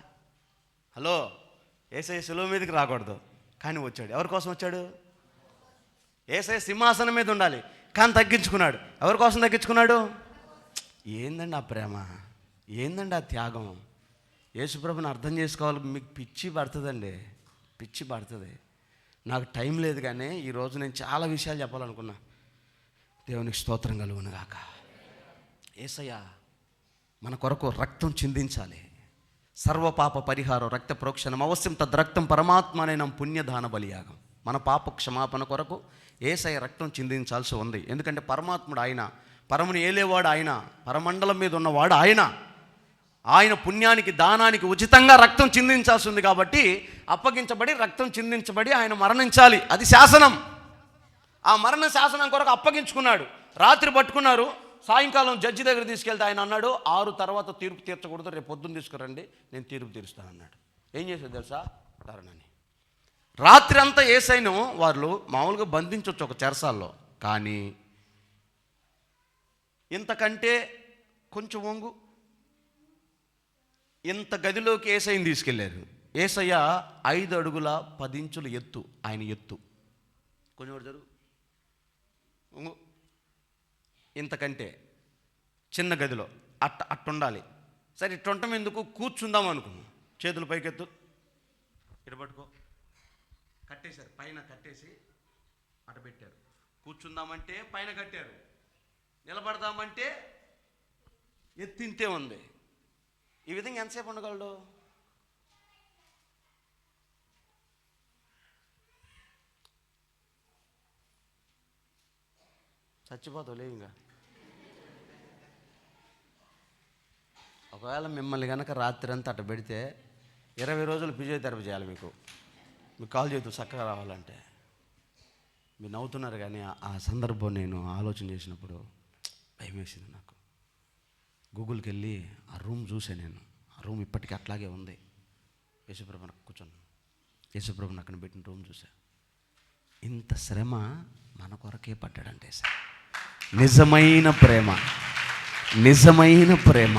హలో, యేసయ్య శిలువ మీదకి రాకూడదు కానీ వచ్చాడు. ఎవరి కోసం వచ్చాడు? యేసయ్య సింహాసనం మీద ఉండాలి కానీ తగ్గించుకున్నాడు. ఎవరి కోసం తగ్గించుకున్నాడు? ఏందండి ఆ ప్రేమ, ఏందండి ఆ త్యాగం? యేసుప్రభుని అర్థం చేసుకోవాలి. మీకు పిచ్చి పడుతుందండి, పిచ్చి పడుతుంది. నాకు టైం లేదు కానీ ఈరోజు నేను చాలా విషయాలు చెప్పాలనుకున్నా. దేవునికి స్తోత్రం కలుగును గాక. యేసయ్య మన కొరకు రక్తం చిందించాలి. సర్వపాప పరిహారం రక్త ప్రోక్షణం అవశ్యం తద్రక్తం పరమాత్మనైన పుణ్యదాన బలియాగం. మన పాప క్షమాపణ కొరకు యేసయ్య రక్తం చిందించాల్సి ఉంది. ఎందుకంటే పరమాత్ముడు ఆయన, పరముని ఏలేవాడు ఆయన, పరమండలం మీద ఉన్నవాడు ఆయన. ఆయన పుణ్యానికి, దానానికి ఉచితంగా రక్తం చిందించాల్సి ఉంది. కాబట్టి అప్పగించబడి, రక్తం చిందించబడి ఆయన మరణించాలి. అది శాసనం. ఆ మరణ శాసనం కొరకు అప్పగించుకున్నాడు. రాత్రి పట్టుకున్నారు, సాయంకాలం జడ్జి దగ్గర తీసుకెళ్తే ఆయన అన్నాడు, 6 తర్వాత తీర్పు తీర్చకూడదు, రేపు పొద్దున్న తీసుకురండి, నేను తీర్పు తీరుస్తానన్నాడు. ఏం చేశాడు తెలుసా? ధరణని రాత్రి అంతా యేసయ్యను వాళ్ళు మామూలుగా బంధించవచ్చు ఒక చెరసాల్లో. కానీ ఇంతకంటే కొంచెం వంగు, ఇంత గదిలోకి యేసయ్యని తీసుకెళ్లారు. యేసయ్య 5 అడుగుల 10 ఇంచుల ఎత్తు, ఆయన ఎత్తు. కొంచెం జరుగు, ఇంతకంటే చిన్న గదిలో అట్టుండాలి. సరే, ఇట్టుంటం ఎందుకు, కూర్చుందాం అనుకున్నాం. చేతులు పైకెత్తు, ఇటు పట్టుకో. కట్టేశారు, పైన కట్టేసి అటు పెట్టారు. కూర్చుందామంటే పైన కట్టారు, నిలబడదామంటే ఎత్తింతే ఉంది. ఈ విధంగా ఎంతసేపు ఉండగలడు? చచ్చిపోతావు ఇంకా. ఒకవేళ మిమ్మల్ని కనుక రాత్రి అంతా అట్ట పెడితే 20 రోజులు ఫిజియోథెరపీ చేయాలి. మీకు కాల్ చేతులు చక్కగా రావాలంటే. మీరు నవ్వుతున్నారు కానీ ఆ సందర్భం నేను ఆలోచన చేసినప్పుడు భయం వేసింది నాకు. గూగుల్కి వెళ్ళి ఆ రూమ్ చూసాను నేను. ఆ రూమ్ ఇప్పటికీ అట్లాగే ఉంది. యేసుప్రభు నాకు కూర్చోను. యేసుప్రభు అక్కడ పెట్టిన రూమ్ చూసా. ఇంత శ్రమ మన కొరకే పడ్డాడంటే సార్, నిజమైన ప్రేమ, నిజమైన ప్రేమ.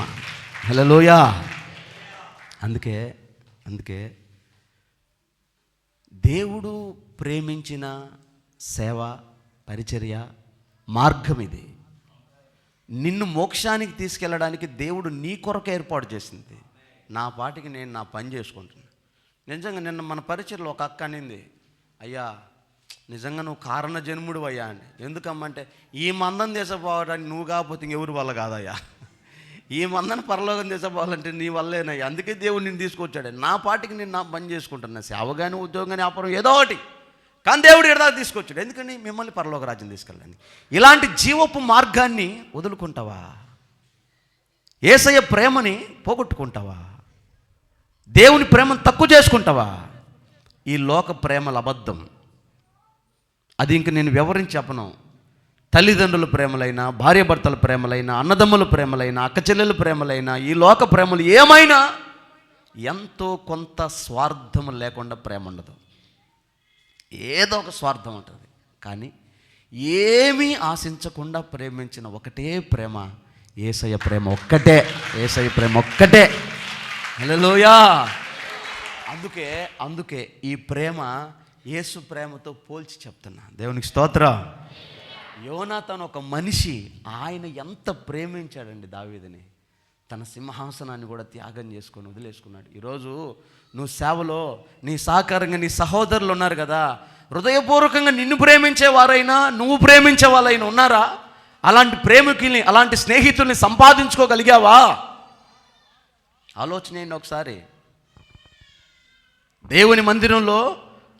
హల్లెలూయా. అందుకే దేవుడు ప్రేమించిన సేవ, పరిచర్య, మార్గం ఇది. నిన్ను మోక్షానికి తీసుకెళ్ళడానికి దేవుడు నీ కొరకు ఏర్పాటు చేసింది. నా పాటికి నేను నా పని చేసుకుంటున్నాను. నిజంగా నిన్న మన పరిచర్లో ఒక అక్క అనింది, అయ్యా నిజంగా నువ్వు కారణ జన్ముడు అయ్యా అండి. ఎందుకమ్మంటే ఈ మందం తీసుకుపోవడానికి నువ్వు కాకపోతే ఇంకెవరి వల్ల కాదయ్యా, ఈ మందని పరలోకం తీసుకుపోవాలంటే నీ వల్లేనయ్యా, అందుకే దేవుడు నిన్ను తీసుకొచ్చాడు. నా పాటికి నేను నా పని చేసుకుంటున్నా, సేవ కానీ ఉద్యోగం కానీ వ్యాపారం ఏదో ఒకటి, కానీ దేవుడు ఎడదా తీసుకొచ్చాడు. ఎందుకని? మిమ్మల్ని పరలోక రాజ్యం తీసుకెళ్ళండి. ఇలాంటి జీవపు మార్గాన్ని వదులుకుంటావా? యేసయ్య ప్రేమని పోగొట్టుకుంటావా? దేవుని ప్రేమను తక్కువ చేసుకుంటావా? ఈ లోక ప్రేమల అబద్ధం. అది ఇంక నేను వివరించి చెప్పను. తల్లిదండ్రుల ప్రేమలైనా, భార్యాభర్తల ప్రేమలైనా, అన్నదమ్ముల ప్రేమలైనా, అక్కచెల్లెల ప్రేమలైనా, ఈ లోక ప్రేమలు ఏమైనా ఎంతో కొంత స్వార్థం లేకుండా ప్రేమ ఉండదు. ఏదో ఒక స్వార్థం ఉంటుంది. కానీ ఏమీ ఆశించకుండా ప్రేమించిన ఒకటే ప్రేమ యేసయ్య ప్రేమ ఒక్కటే. యేసయ్య ప్రేమ ఒక్కటే. హల్లెలూయా. అందుకే ఈ ప్రేమ యేసు ప్రేమతో పోల్చి చెప్తున్నా. దేవునికి స్తోత్రం. యోనాతాను ఒక మనిషి, ఆయన ఎంత ప్రేమించాడండి దావీదుని. తన సింహాసనాన్ని కూడా త్యాగం చేసుకొని వదిలేసుకున్నాడు. ఈరోజు నువ్వు సేవలో నీ సహకారంగా నీ సహోదరులు ఉన్నారు కదా, హృదయపూర్వకంగా నిన్ను ప్రేమించేవారైనా, నువ్వు ప్రేమించే వాళ్ళైనా ఉన్నారా? అలాంటి ప్రేమికుల్ని, అలాంటి స్నేహితుల్ని సంపాదించుకోగలిగావా? ఆలోచన చేయండి ఒకసారి. దేవుని మందిరంలో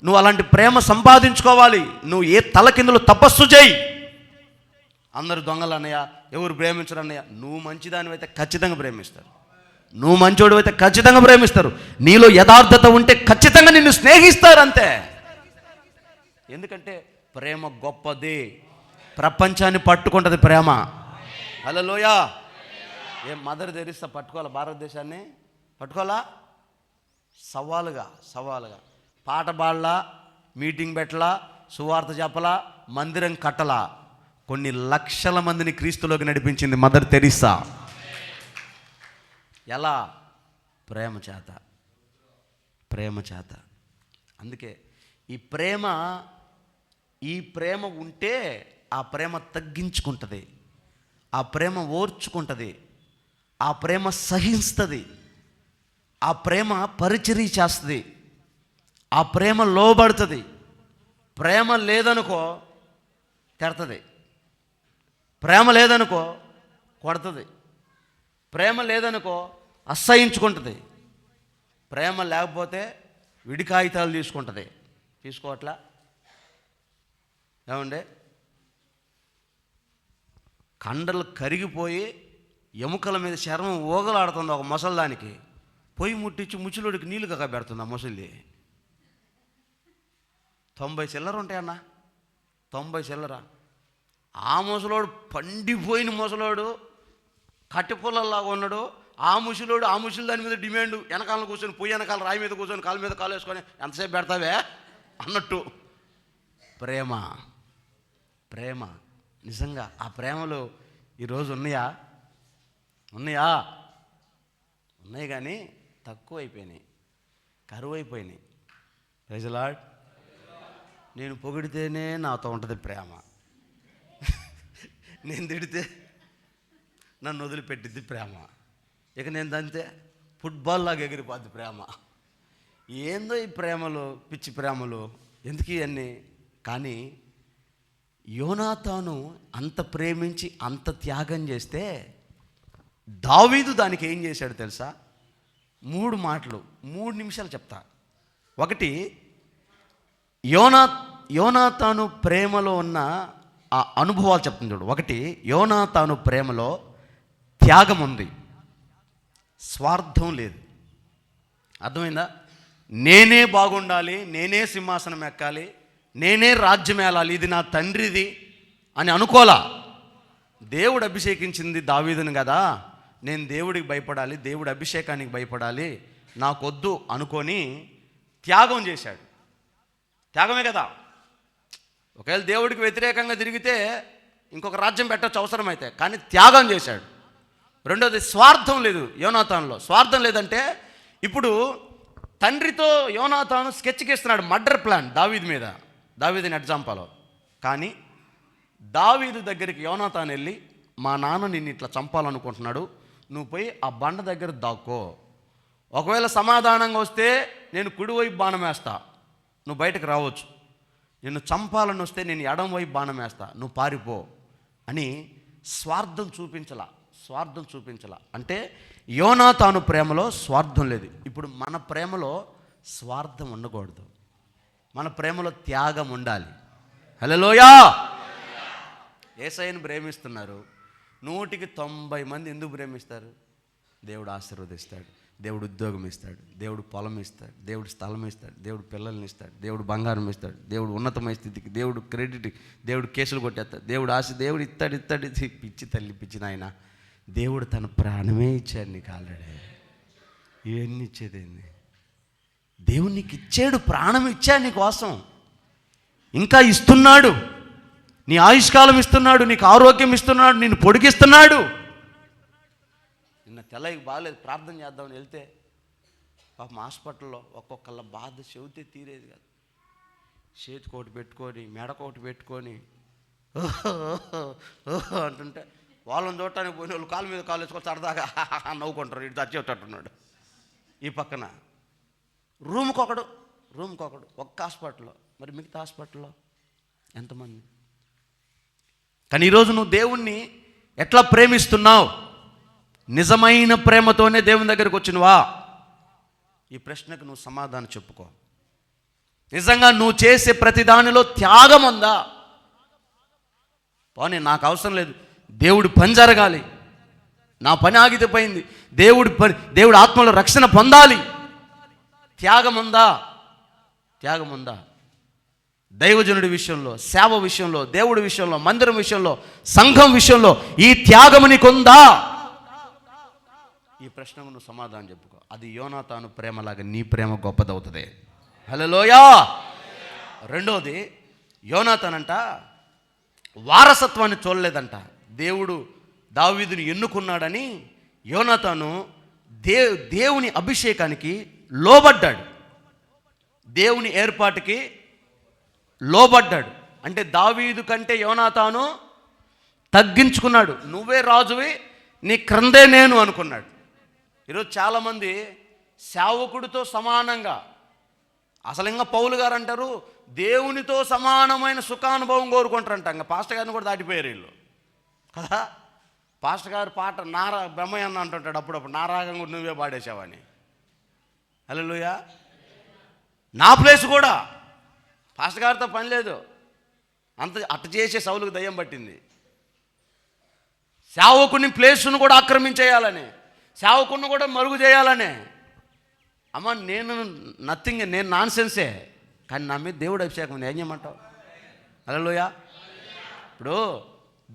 నువ్వు అలాంటి ప్రేమ సంపాదించుకోవాలి. నువ్వు ఏ తలకిందులు తపస్సు చేయి. అందరు దొంగలు అన్నయ్య, ఎవరు ప్రేమించరు అన్నయ్య. నువ్వు మంచిదానివైతే ఖచ్చితంగా ప్రేమిస్తారు. నువ్వు మంచోడు అయితే ఖచ్చితంగా ప్రేమిస్తారు. నీలో యథార్థత ఉంటే ఖచ్చితంగా నిన్ను స్నేహిస్తారు. అంతే. ఎందుకంటే ప్రేమ గొప్పది. ప్రపంచాన్ని పట్టుకుంటుంది ప్రేమ. హల్లెలూయా. ఏం మదర్ తెరిస్తా పట్టుకోవాలా? భారతదేశాన్ని పట్టుకోవాలా? సవాలుగా పాట పాడలా, మీటింగ్ పెట్టలా, సువార్త చెప్పలా, మందిరం కట్టలా, కొన్ని లక్షల మందిని క్రీస్తులోకి నడిపించింది మదర్ తెరిస్సా. ఎలా? ప్రేమ చేత. అందుకే ఈ ప్రేమ ఉంటే ఆ ప్రేమ తగ్గించుకుంటుంది, ఆ ప్రేమ ఓర్చుకుంటుంది, ఆ ప్రేమ సహిస్తుంది, ఆ ప్రేమ పరిచర్య చేస్తుంది, ఆ ప్రేమ లోబడుతుంది. ప్రేమ లేదనుకో తిడుతుంది, ప్రేమ లేదనుకో కొడుతుంది, ప్రేమ లేదనుకో అసహించుకుంటుంది, ప్రేమ లేకపోతే విడి కాగితాలు తీసుకుంటుంది. తీసుకోవట్లా? ఏమండి? కండలు కరిగిపోయి ఎముకల మీద చర్మం ఊగలాడుతుంది ఒక ముసలిదానికి. పొయ్యి ముట్టించి ముచ్చిలోడికి నీళ్ళు కక్క పెడుతుంది ఆ ముసలి. 90 చిల్లర ఉంటాయన్న, 90 చిల్లర. ఆ ముసలోడు పండిపోయిన ముసలోడు కట్టెపుల్లలాగా ఉన్నాడు. ఆ ముసలి దాని మీద డిమాండ్. వెనకాల కూర్చొని, పొయ్యి వెనకాల రాయి మీద కూర్చొని, కాళ్ళ మీద కాలు వేసుకొని ఎంతసేపు పెడతావే అన్నట్టు. ప్రేమ నిజంగా ఆ ప్రేమలు ఈరోజు ఉన్నాయా? ఉన్నాయి కానీ తక్కువైపోయినాయి, కరువైపోయినాయి. Praise lord. నేను పొగిడితేనే నాతో ఉంటుంది ప్రేమ, నేను తిడితే నన్ను వదిలిపెట్టిద్ది ప్రేమ. ఇక నేను దంతే ఫుట్బాల్ లాగా ఎగిరిపోద్ది ప్రేమ. ఏందో ఈ ప్రేమలు, పిచ్చి ప్రేమలు, ఎందుకు ఇవన్నీ? కానీ యోనాతాను అంత ప్రేమించి అంత త్యాగం చేస్తే దావీదు దానికి ఏం చేశాడు తెలుసా? 3 మాటలు 3 నిమిషాలు చెప్తా. ఒకటి, యోనాతాను ప్రేమలో ఉన్న ఆ అనుభవాలు చెప్తుంది చూడు. ఒకటి, యోనాతాను ప్రేమలో త్యాగం ఉంది, స్వార్థం లేదు. అర్థమైందా? నేనే బాగుండాలి, నేనే సింహాసనం ఎక్కాలి, నేనే రాజ్యం ఏలాలి, ఇది నా తండ్రిది అని అనుకోలా. దేవుడు అభిషేకించింది దావీదుని కదా, నేను దేవుడికి భయపడాలి, దేవుడి అభిషేకానికి భయపడాలి, నాకొద్దు అనుకొని త్యాగం చేశాడు. త్యాగమే కదా. ఒకవేళ దేవుడికి వ్యతిరేకంగా తిరిగితే ఇంకొక రాజ్యం పెట్టచ్చు అవసరమైతే, కానీ త్యాగం చేశాడు. రెండోది స్వార్థం లేదు యోనాతానులో. స్వార్థం లేదంటే ఇప్పుడు తండ్రితో యోనాతాను స్కెచ్ గీస్తున్నాడు మర్డర్ ప్లాన్ దావీదు మీద, దావీదుని ఎగ్జాంపుల్. కానీ దావీదు దగ్గరికి యోనాతాను వెళ్ళి, మా నాన్న నిన్ను ఇట్లా చంపాలనుకుంటున్నాడు, నువ్వు పోయి ఆ బండ దగ్గర దాక్కో, ఒకవేళ సమాధానంగా వస్తే నేను కుడివైపు బాణం వేస్తా, నువ్వు బయటకు రావచ్చు, నిన్ను చంపాలని వస్తే నేను ఎడం వైపు బాణం వేస్తా, నువ్వు పారిపో అని స్వార్థం చూపించలా. అంటే యోనాతాను ప్రేమలో స్వార్థం లేదు. ఇప్పుడు మన ప్రేమలో స్వార్థం ఉండకూడదు, మన ప్రేమలో త్యాగం ఉండాలి. హల్లెలూయా. యేసయ్యను ప్రేమిస్తున్నారు, 190 మంది ఎందుకు ప్రేమిస్తారు? దేవుడు ఆశీర్వదిస్తాడు, దేవుడు ఉద్యోగం ఇస్తాడు, దేవుడు పొలం ఇస్తాడు, దేవుడు స్థలం ఇస్తాడు, దేవుడు పిల్లల్ని ఇస్తాడు, దేవుడు బంగారం ఇస్తాడు, దేవుడు ఉన్నతమైన స్థితికి, దేవుడు క్రెడిట్, దేవుడు కేసులు కొట్టేస్తాడు, దేవుడు దేవుడు ఇస్తాడు. పిచ్చి తల్లి, పిచ్చి నాయన, దేవుడు తన ప్రాణమే ఇచ్చాడు నీకు ఆల్రెడీ. ఇవన్నీ ఇచ్చేదేంది? దేవుడు నీకు ఇచ్చాడు, ప్రాణం ఇచ్చాడు నీ కోసం, ఇంకా ఇస్తున్నాడు. నీ ఆయుష్కాలం ఇస్తున్నాడు, నీకు ఆరోగ్యం ఇస్తున్నాడు, నిన్ను పొడిగిస్తున్నాడు. నిన్న తెల్లకి బాగాలేదు, ప్రార్థన చేద్దామని వెళ్తే పాపం హాస్పిటల్లో ఒక్కొక్కళ్ళ బాధ చెబితే తీరేది కాదు. చేతికోటి పెట్టుకొని, మెడకోటి పెట్టుకొని అంటుంటే వాళ్ళని చూడటానికి పోయిన వాళ్ళు కాలు మీద కాలు వేసుకొని సరదాగా నవ్వుకుంటారు. ఇటు చచ్చేటట్టున్నాడు. ఈ పక్కన రూమ్కొకడు ఒక్క హాస్పిటల్లో, మరి మిగతా హాస్పిటల్లో ఎంతమంది? కానీ ఈరోజు నువ్వు దేవుణ్ణి ఎట్లా ప్రేమిస్తున్నావు? నిజమైన ప్రేమతోనే దేవుని దగ్గరికి వచ్చినవా? ఈ ప్రశ్నకు నువ్వు సమాధానం చెప్పుకో. నిజంగా నువ్వు చేసే ప్రతి దానిలో త్యాగం ఉందా? పోనీ నాకు అవసరం లేదు, దేవుడి పని జరగాలి, నా పని ఆగితే పోయింది, దేవుడి ఆత్మలో రక్షణ పొందాలి, త్యాగం ఉందా? దైవజనుడి విషయంలో, సేవ విషయంలో, దేవుడి విషయంలో, మందిరం విషయంలో, సంఘం విషయంలో ఈ త్యాగం నీకుందా? ఈ ప్రశ్నకు నువ్వు సమాధానం చెప్పుకో. అది యోనాతాను ప్రేమలాగా నీ ప్రేమ గొప్పదవుతుంది. హల్లెలూయా. రెండోది, యోనాతానంట వారసత్వాన్ని చూడలేదంట. దేవుడు దావీదుని ఎన్నుకున్నాడని యోనాతాను దేవుని అభిషేకానికి లోబడ్డాడు, దేవుని ఏర్పాటుకి లోబడ్డాడు. అంటే దావీదు కంటే యోనాతాను తగ్గించుకున్నాడు. నువ్వే రాజువి, నీ క్రిందే నేను అనుకున్నాడు. ఈరోజు చాలామంది సేవకుడితో సమానంగా, అసలు ఇంకా పౌలు గారు అంటారు దేవునితో సమానమైన సుఖానుభవం కోరుకుంటారంట. ఇంకా పాస్టర్ గారిని కూడా దాటిపోయారు వీళ్ళు కదా. పాస్టర్ గారు పాట బ్రహ్మయ్య అన్న అంటుంటాడు అప్పుడప్పుడు, నా రాగం కూడా నువ్వే పాడేసావని. హల్లెలూయా. నా ప్లేస్ కూడా పాస్టర్ గారితో పని లేదు, అట్ట చేసే సౌలుకు దయ్యం పట్టింది. సేవకుని ప్లేస్ను కూడా ఆక్రమించేయాలని, సేవకుని కూడా మరుగు చేయాలని. అమ్మ నేను నథింగ్, నేను నాన్ సెన్సే, కానీ నా మీద దేవుడు అభిషేకం, ఏం చేయమంటావు? హల్లెలూయా. ఇప్పుడు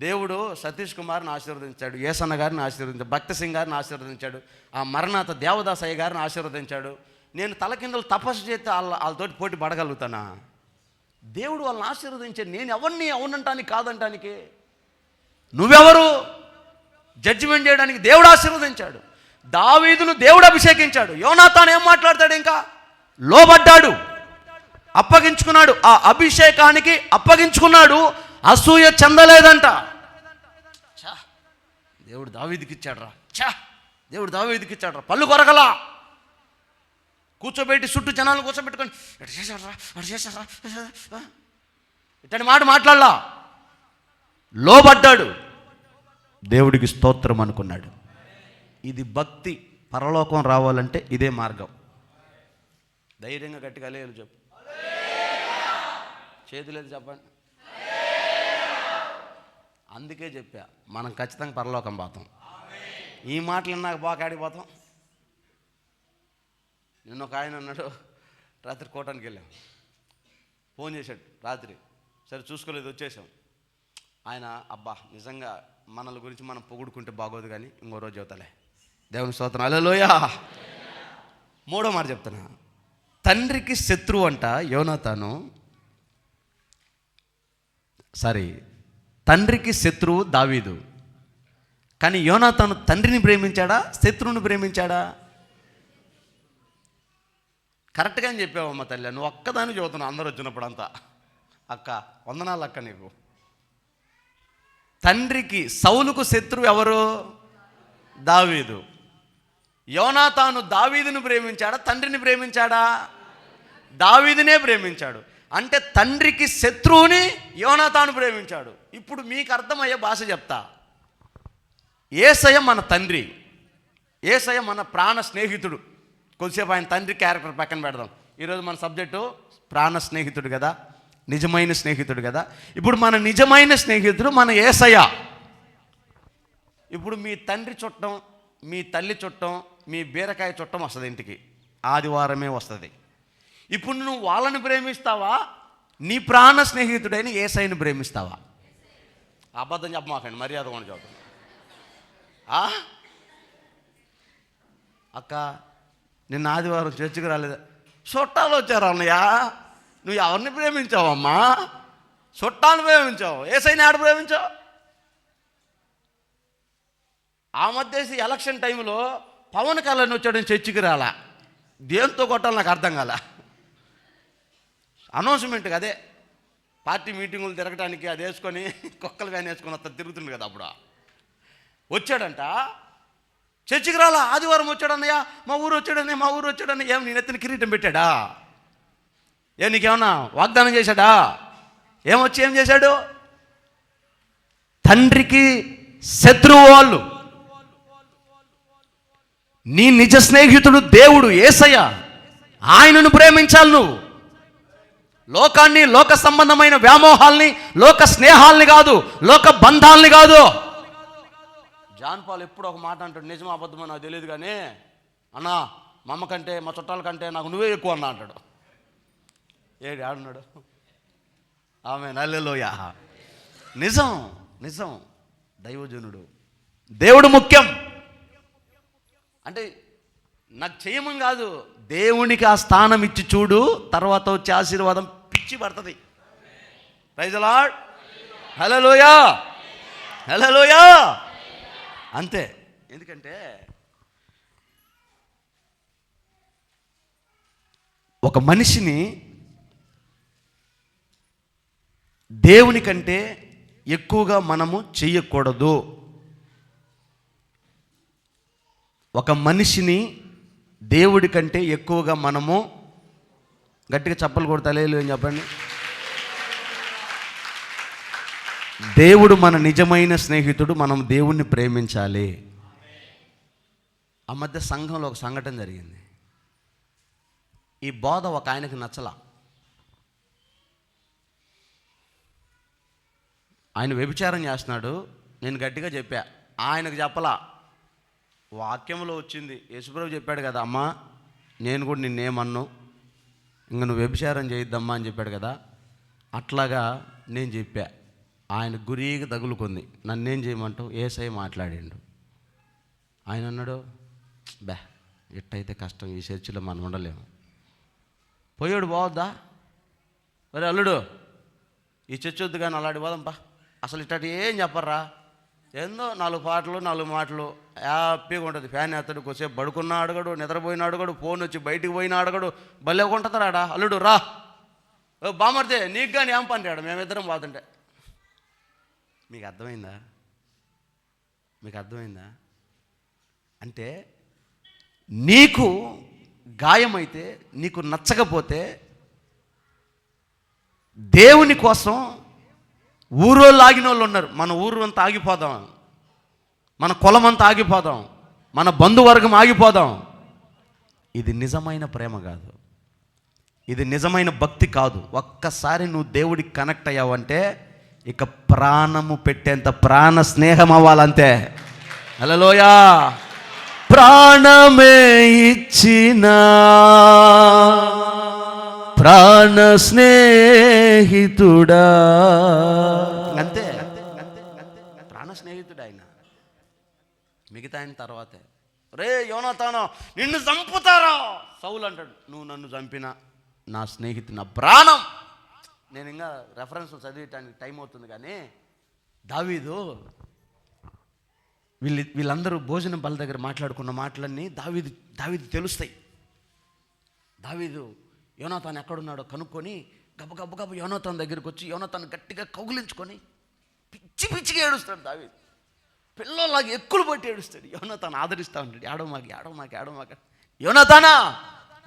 దేవుడు సతీష్ కుమార్ని ఆశీర్వదించాడు, యేసన్న గారిని ఆశీర్వదించాడు, భక్త సింగ్ గారిని ఆశీర్వదించాడు, ఆ మరణాత దేవదాసయ్య గారిని ఆశీర్వదించాడు. నేను తలకిందలు తపస్సు చేస్తే వాళ్ళతోటి పోటీ పడగలుగుతానా? దేవుడు వాళ్ళని ఆశీర్వదించాడు. నేను ఎవరిని అవునంటానికి కాదంటానికి? నువ్వెవరు జడ్జిమెంట్ చేయడానికి? దేవుడు ఆశీర్వదించాడు. దావీదును దేవుడు అభిషేకించాడు. యోనాతాను ఏం మాట్లాడతాడు? ఇంకా లోబడ్డాడు, అప్పగించుకున్నాడు, ఆ అభిషేకానికి అప్పగించుకున్నాడు, అసూయ చెందలేదంట. దేవుడు దావీదుకి ఇచ్చాడు రా, దేవుడు దావీదుకి ఇచ్చాడు రా, పళ్ళు కొరకలా, కూర్చోబెట్టి చుట్టూ జనాలను కూర్చోబెట్టుకొని ఎటు చేశారా ఇట్టని మాట మాట్లాడలా, లోబడ్డాడు, దేవుడికి స్తోత్రం అనుకున్నాడు. ఇది భక్తి. పరలోకం రావాలంటే ఇదే మార్గం. ధైర్యంగా గట్టిగా లేదు చెప్పు, చేతులేదు చెప్పండి. అందుకే చెప్పా, మనం ఖచ్చితంగా పరలోకం పోతాం. ఈ మాటలు నాకు బాగా ఆడిపోతాం. నిన్న ఒక ఆయన అన్నాడు, రాత్రి కోటానికి వెళ్ళాం, ఫోన్ చేశాడు రాత్రి, సరే చూసుకోలేదు, వచ్చేసాం. ఆయన అబ్బా నిజంగా మనల గురించి మనం పొగుడుకుంటే బాగోదు కానీ ఇంకో రోజు అవుతాలే, దేవుని స్తోత్రం. హల్లెలూయా. మూడో మాట చెప్తున్నా. తండ్రికి శత్రువు అంట యోనాతాను. తండ్రికి శత్రువు దావీదు. కానీ యోనాతాను తండ్రిని ప్రేమించాడా, శత్రువుని ప్రేమించాడా? కరెక్ట్గా అని చెప్పావమ్మ తల్లి, నువ్వు ఒక్కదాన్ని చదువుతున్నావు అందరూ వచ్చినప్పుడు అంతా. అక్క వందనాలు అక్క నీకు. తండ్రికి సౌలుకు శత్రువు ఎవరు? దావీదు. యోనాతాను దావీదును ప్రేమించాడా, తండ్రిని ప్రేమించాడా? దావీదునే ప్రేమించాడు. అంటే తండ్రికి శత్రువుని యోనాతాను ప్రేమించాడు. ఇప్పుడు మీకు అర్థమయ్యే భాష చెప్తా. యేసయ్య మన తండ్రి, యేసయ్య మన ప్రాణ స్నేహితుడు. కొద్దిసేపు ఆయన తండ్రి క్యారెక్టర్ పక్కన పెడదాం. ఈరోజు మన సబ్జెక్టు ప్రాణ స్నేహితుడు కదా, నిజమైన స్నేహితుడు కదా. ఇప్పుడు మన నిజమైన స్నేహితుడు మన యేసయ్య. ఇప్పుడు మీ తండ్రి చుట్టం, మీ తల్లి చుట్టం, మీ బీరకాయ చుట్టం వస్తుంది ఇంటికి, ఆదివారమే వస్తుంది. ఇప్పుడు నువ్వు వాళ్ళని ప్రేమిస్తావా, నీ ప్రాణ స్నేహితుడైన యేసయ్యని ప్రేమిస్తావా? అబద్ధం చెప్పమాకండి, మర్యాద కొని చదువుతుంది. అక్క నిన్న ఆదివారం చర్చికి రాలేదా? చుట్టాలు వచ్చారు అన్నయ్య. నువ్వు ఎవరిని ప్రేమించావమ్మా? చుట్టాలను ప్రేమించావు, యేసయ్యని ఆడ ప్రేమించావు? ఆ మధ్య ఎలక్షన్ టైంలో పవన్ కళ్యాణ్ వచ్చాడని చర్చికి రాలా. దేంతో కొట్టాలి నాకు అర్థం కాల. అనౌన్స్మెంట్కి అదే పార్టీ మీటింగులు తిరగటానికి అది వేసుకొని కుక్కలు వ్యాన్ వేసుకొని వస్తా తిరుగుతుంది కదా. అప్పుడు వచ్చాడంట, చర్చికి రాలా. ఆదివారం వచ్చాడన్నయ్య, మా ఊరు వచ్చాడని. ఏం నేను ఎత్తిన కిరీటం పెట్టాడా? నీకేమన్నా వాగ్దానం చేశాడా? ఏం చేశాడు? తండ్రికి శత్రువు వాళ్ళు. నీ నిజ స్నేహితుడు దేవుడు యేసయ్య. ఆయనను ప్రేమించాలి నువ్వు. లోకాన్ని, లోక సంబంధమైన వ్యామోహాల్ని, లోక స్నేహాల్ని కాదు, లోక బంధాల్ని కాదు. జాన్ పాల్ ఎప్పుడు ఒక మాట అంటాడు, నిజమో అబద్ధమో నాకు తెలియదు కానీ, అన్నా మా అమ్మ కంటే మా చుట్టాల కంటే నాకు నువ్వే ఎక్కువ అన్నా అంటాడు. ఆడున్నాడు ఆమె హల్లెలూయా. నిజం దైవజనుడు. దేవుడు ముఖ్యం అంటే నాకు చేయమని కాదు, దేవునికి ఆ స్థానం ఇచ్చి చూడు, తర్వాత వచ్చే ఆశీర్వాదం పిచ్చి పడుతుంది. Praise the lord. హల్లెలూయా. అంతే. ఎందుకంటే ఒక మనిషిని దేవుని కంటే ఎక్కువగా మనము చెయ్యకూడదు. ఒక మనిషిని దేవుడి కంటే ఎక్కువగా మనము, గట్టిగా చప్పలు కొడతలేదు అని చెప్పండి. దేవుడు మన నిజమైన స్నేహితుడు, మనం దేవుణ్ణి ప్రేమించాలి. ఆ మధ్య సంఘంలో ఒక సంఘటన జరిగింది. ఈ బోధ ఒక ఆయనకు నచ్చలా. ఆయన వ్యభిచారం చేస్తున్నాడు. నేను గట్టిగా చెప్పా, ఆయనకు చెప్పలా. వాక్యంలో వచ్చింది, యేసుప్రభు చెప్పాడు కదా, అమ్మా నేను కూడా నిన్నేమన్ను, ఇంక నువ్వు వ్యభిచారం చేయొద్దమ్మా అని చెప్పాడు కదా. అట్లాగా నేను చెప్పా. ఆయన గురికి తగులుకుంది. నన్నేం చేయమంటావు? యేసయ్య మాట్లాడిండు. ఆయన అన్నాడు, ఎట్టయితే కష్టం, ఈ చర్చిలో మనం ఉండలేము. పోయాడు. బావద్దా మరి అల్లుడు, ఈ చర్చి వద్దు కానీ అలాంటి పోదాంపా. అసలు ఇట్టటి ఏం చెప్పర్రా, ఏందో 4 పాటలు 4 మాటలు హ్యాపీగా ఉంటుంది. ఫ్యాన్ ఎత్తడు, కొద్దిసేపు పడుకున్నా అడగడు, నిద్రపోయినా అడగడు, ఫోన్ వచ్చి బయటికి పోయినా అడగడు, భలే ఉంటుందాడా. అల్లుడు రా, బామర్తే నీకు కానీ ఏం పని రాడు, మేమిద్దరం పోతుంటే. మీకు అర్థమైందా? అంటే నీకు గాయమైతే, నీకు నచ్చకపోతే, దేవుని కోసం ఊరోళ్ళు ఆగిన వాళ్ళు ఉన్నారు. మన ఊరు అంతా ఆగిపోదాం, మన కులం అంతా ఆగిపోదాం, మన బంధువర్గం ఆగిపోదాం. ఇది నిజమైన ప్రేమ కాదు, ఇది నిజమైన భక్తి కాదు. ఒక్కసారి నువ్వు దేవుడికి కనెక్ట్ అయ్యావంటే ఇక ప్రాణము పెట్టేంత ప్రాణ స్నేహం అవ్వాలంతే. హల్లెలూయా. ప్రాణమే ఇచ్చిన ప్రాణ స్నేహితుడా. అంతే ప్రాణ స్నేహితుడు ఆయన. మిగతా ఆయన తర్వాతే. రే యోనాతాను, నిన్ను చంపుతారా? సౌలు అంటాడు, నువ్వు నన్ను చంపిన నా స్నేహితుడు, నా ప్రాణం. నేను ఇంకా రెఫరెన్స్ చదివేయటానికి టైం అవుతుంది, కానీ దావీదు వీళ్ళందరూ భోజనం బల్ల దగ్గర మాట్లాడుకున్న మాటలన్నీ దావీదు తెలుస్తాయి. దావీదు యోనాతాను ఎక్కడున్నాడో కనుక్కొని గబగబ యోనాతాను దగ్గరికి వచ్చి యోనాతాను గట్టిగా కౌగిలించుకొని పిచ్చిగా ఏడుస్తాడు. దావీదు పిల్లలాగా ఎక్కులు పట్టి ఏడుస్తాడు. యోనాతాను ఆదరిస్తూ ఉంటాడు, ఏడవమాక. యోనాతానా,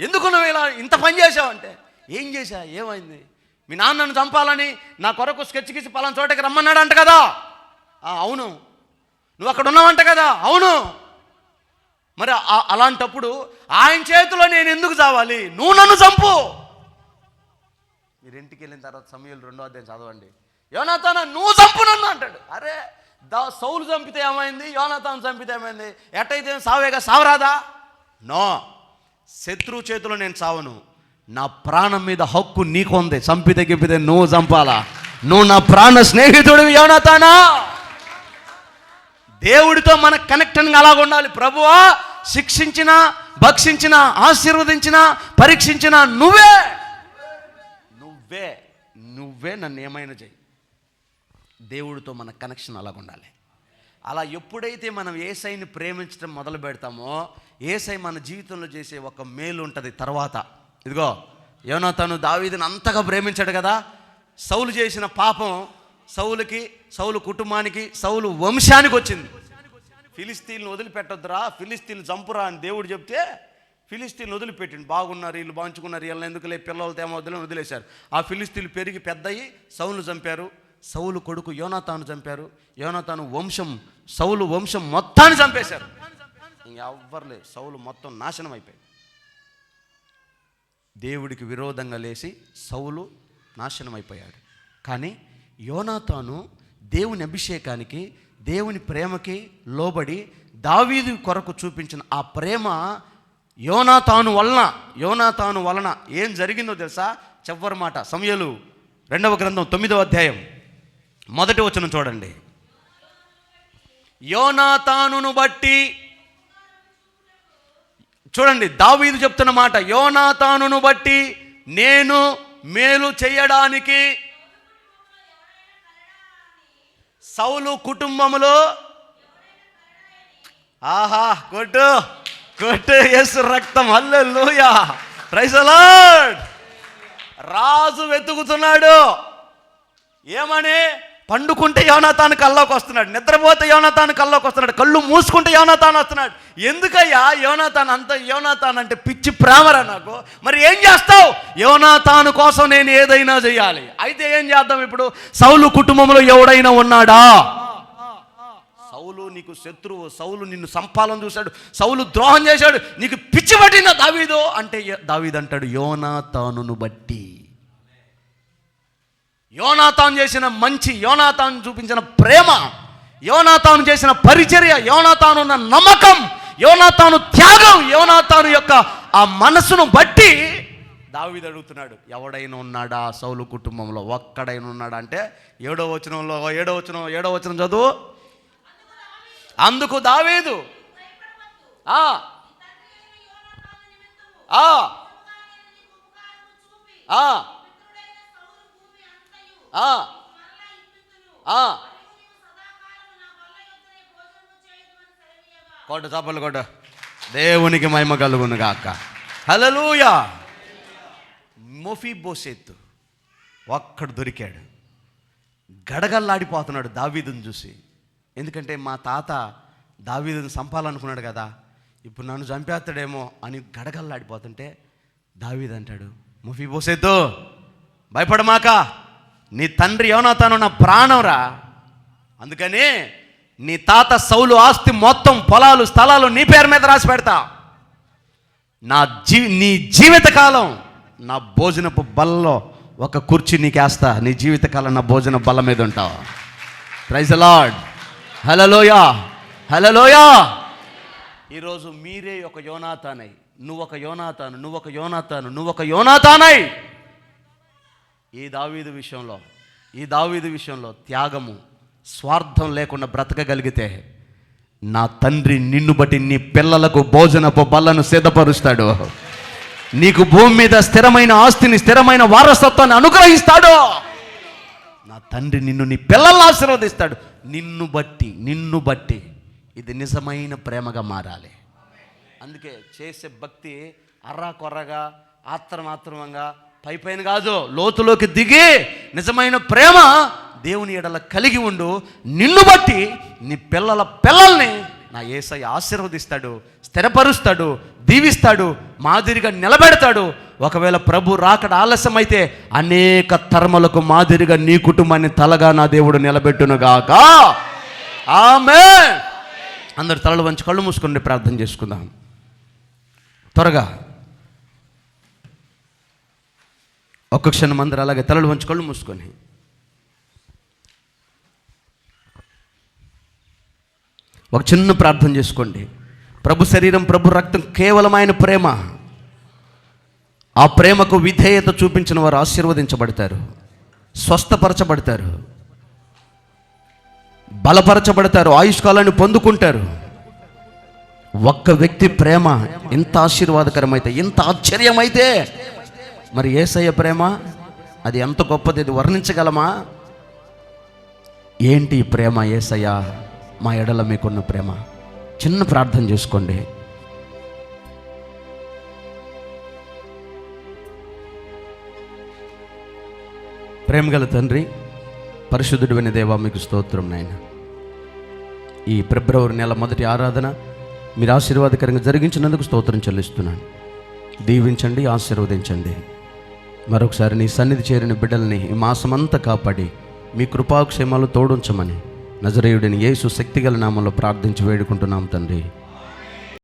ఎందుకు నువ్వు ఇలా ఇంత పని చేసావంటే, ఏం చేశా, ఏమైంది? మీ నాన్న నన్ను చంపాలని నా కొరకు స్కెచ్ గీసి పలానా చోటకి రమ్మన్నాడు అంట కదా. అవును. నువ్వు అక్కడ ఉన్నావంట కదా. అవును. మరి అలాంటప్పుడు ఆయన చేతిలో నేను ఎందుకు చావాలి? నువ్వు నన్ను చంపు. మీరు ఇంటికి వెళ్ళిన తర్వాత సమూయేలు 2వ అధ్యాయం చదవండి. యోనాతాను, నువ్వు చంపు నన్ను అంటాడు. అరే సౌలు చంపితే ఏమైంది, యోనాతాను చంపితే ఏమైంది? ఎట్టయితే సావేగా, సావరాదా? నో, శత్రువు చేతిలో నేను చావను. నా ప్రాణం మీద హక్కు నీకు ఉంది. చంపితే గిప్పితే నువ్వు చంపాలా? నువ్వు నా ప్రాణ స్నేహితుడివి యోనాతానా. దేవుడితో మన కనెక్షన్ అలాగ ఉండాలి. ప్రభువా, శిక్షించినా, భక్షించినా, ఆశీర్వదించినా, పరీక్షించినా నువ్వే నన్ను ఏమైనా చేయి. దేవుడితో మన కనెక్షన్ అలాగ ఉండాలి. అలా ఎప్పుడైతే మనం యేసయ్యని ప్రేమించడం మొదలు పెడతామో, యేసయ్య మన జీవితంలో చేసే ఒక మేలు ఉంటుంది. తర్వాత ఇదిగో యోనాతాను దావీదుని అంతగా ప్రేమించాడు కదా. సౌలు చేసిన పాపం సౌలు కుటుంబానికి, సౌలు వంశానికి వచ్చింది. ఫిలిస్తీన్లు వదిలిపెట్టొద్దురా, ఫిలిస్తీన్లు చంపురా అని దేవుడు చెప్తే ఫిలిస్తీన్లు వదిలిపెట్టిండు. బాగున్నారు వీళ్ళు, బాంచుకున్నారు వీళ్ళని, ఎందుకులే పిల్లలు తేమొద్దులని వదిలేశారు. ఆ ఫిలిస్తీన్లు పెరిగి పెద్దయి సౌలును చంపారు. సౌలు కొడుకు యోనాతాను చంపారు. యోనాతాను వంశం, సౌలు వంశం మొత్తాన్ని చంపేశారు. ఇంకెవ్వరు లేదు, సౌలు మొత్తం నాశనం అయిపోయింది. దేవుడికి విరోధంగా లేచి సౌలు నాశనం అయిపోయాడు. కానీ యోనాతాను దేవుని అభిషేకానికి, దేవుని ప్రేమకి లోబడి దావీదు కొరకు చూపించిన ఆ ప్రేమ యోనాతాను వలన ఏం జరిగిందో తెలుసా? చివరి మాట సమూయేలు 2వ గ్రంథం 9వ అధ్యాయం 1వ వచనం చూడండి. యోనాతానును బట్టి, చూడండి దావీదు చెప్తున్న మాట, యోనాతానును బట్టి నేను మేలు చేయడానికి సౌలు కుటుంబములో, ఆహా, కొట్టు యేసు రక్తం, హల్లెలూయా, ప్రైజ్ ది లార్డ్. రాజు వెతుకుతున్నాడు. ఏమని? పండుకుంటే యోనాతాను కల్లోకి వస్తున్నాడు, నిద్రపోతే యోనాతాను కల్లోకి వస్తున్నాడు, కళ్ళు మూసుకుంటే యోనాతాను వస్తున్నాడు. ఎందుకయ్యా యోనాతాను అంటే పిచ్చి ప్రేమరా నాకు. మరి ఏం చేస్తావు? యోనాతాను కోసం నేను ఏదైనా చేయాలి. అయితే ఏం చేద్దాం ఇప్పుడు? సౌలు కుటుంబంలో ఎవడైనా ఉన్నాడా? సౌలు నీకు శత్రువు, సౌలు నిన్ను సంపాలని చూశాడు, సౌలు ద్రోహం చేశాడు, నీకు పిచ్చి పట్టిన దావీదు అంటే, దావీదు అంటాడు యోనాతానును బట్టి. యోనాతాను చేసిన మంచి, యోనాతాను చూపించిన ప్రేమ, యోనాతాను చేసిన పరిచర్య, యోనాతాను ఉన్న నమ్మకం, యోనాతాను త్యాగం, యోనాతాను యొక్క ఆ మనసును బట్టి దావీదు అడుగుతున్నాడు, ఎవడైనా ఉన్నాడా సౌలు కుటుంబంలో? ఒక్కడైనా ఉన్నాడా అంటే 7వ వచనం చదువు. అందుకు దావీదు కొట్టు చప్పలు కొట్టు, దేవునికి మహిమ కలుగును గాక. హల్లెలూయా. మెఫీబోషెతు ఒక్కడు దొరికాడు. గడగల్లాడిపోతున్నాడు దావీదుని చూసి. ఎందుకంటే మా తాత దావీదుని చంపాలనుకున్నాడు కదా, ఇప్పుడు నన్ను చంపేస్తాడేమో అని గడగల్లాడిపోతుంటే దావీదు అంటాడు, మెఫీబోషెతు భయపడమాక, నీ తండ్రి యోనాతాను నా ప్రాణంరా. అందుకని నీ తాత సౌలు ఆస్తి మొత్తం, పొలాలు, స్థలాలు నీ పేరు మీద రాసి పెడతా. నీ జీవితకాలం నా భోజనపు బల్లలో ఒక కుర్చీ నీకేస్తా. నీ జీవితకాలం నా భోజన బల్ల మీద ఉంటావు. Praise the lord. Hallelujah, hallelujah. ఈరోజు మీరే ఒక యోనాతానై, నువ్వొక యోనాతానై ఈ దావీదు విషయంలో త్యాగము, స్వార్థం లేకుండా బ్రతకగలిగితే నా తండ్రి నిన్ను బట్టి నీ పిల్లలకు భోజనపు బల్లను సిద్ధపరుస్తాడు. నీకు భూమి మీద స్థిరమైన ఆస్తిని, స్థిరమైన వారసత్వాన్ని అనుగ్రహిస్తాడు. నా తండ్రి నిన్ను, నీ పిల్లలను ఆశీర్వదిస్తాడు. నిన్ను బట్టి ఇది నిజమైన ప్రేమగా మారాలి. అందుకే చేసే భక్తి అర్రా కొర్రగా, ఆత్రమాత్రంగా, పైపైన కాదు, లోతులోకి దిగి నిజమైన ప్రేమ దేవుని ఎడల కలిగి ఉండు. నిన్ను బట్టి నీ పిల్లల్ని నా యేసయ్య ఆశీర్వదిస్తాడు, స్థిరపరుస్తాడు, దీవిస్తాడు, మాదిరిగా నిలబెడతాడు. ఒకవేళ ప్రభు రాకడ ఆలస్యమైతే అనేక తరములకు మాదిరిగా నీ కుటుంబాన్ని తలగా నా దేవుడు నిలబెట్టునుగాక. ఆమేన్. అందరు తలలు వంచి కళ్ళు మూసుకొని ప్రార్థన చేసుకుందాం. త్వరగా ఒక్క క్షణం అందరూ అలాగే తలలు వంచి కళ్ళు మూసుకొని ఒక చిన్న ప్రార్థన చేసుకోండి. ప్రభు శరీరం, ప్రభు రక్తం కేవలం ఆయన ప్రేమ. ఆ ప్రేమకు విధేయత చూపించిన వారు ఆశీర్వదించబడతారు, స్వస్థపరచబడతారు, బలపరచబడతారు, ఆయుష్కాలాన్ని పొందుకుంటారు. ఒక్క వ్యక్తి ప్రేమ ఎంత ఆశీర్వాదకరమైతే, ఎంత ఆశ్చర్యమైతే, మరి యేసయ్య ప్రేమ అది ఎంత గొప్పది, అది వర్ణించగలమా? ఏంటి ఈ ప్రేమ? యేసయ్య మా ఎడల మీకున్న ప్రేమ. చిన్న ప్రార్థన చేసుకోండి. ప్రేమగల తండ్రి, పరిశుద్ధుడైన దేవా, మీకు స్తోత్రం నాయన. ఈ ఫిబ్రవరి నెల మొదటి ఆరాధన మీరు ఆశీర్వాదకరంగా జరిగించినందుకు స్తోత్రం చెల్లిస్తున్నాను. దీవించండి, ఆశీర్వదించండి. మరొకసారి నీ సన్నిధి చేరిన బిడ్డల్ని ఈ మాసమంతా కాపాడి మీ కృపాక్షేమాలు తోడుంచమని నజరేయుడిని యేసు శక్తిగల నామంలో ప్రార్థించి వేడుకుంటున్నాం తండ్రి.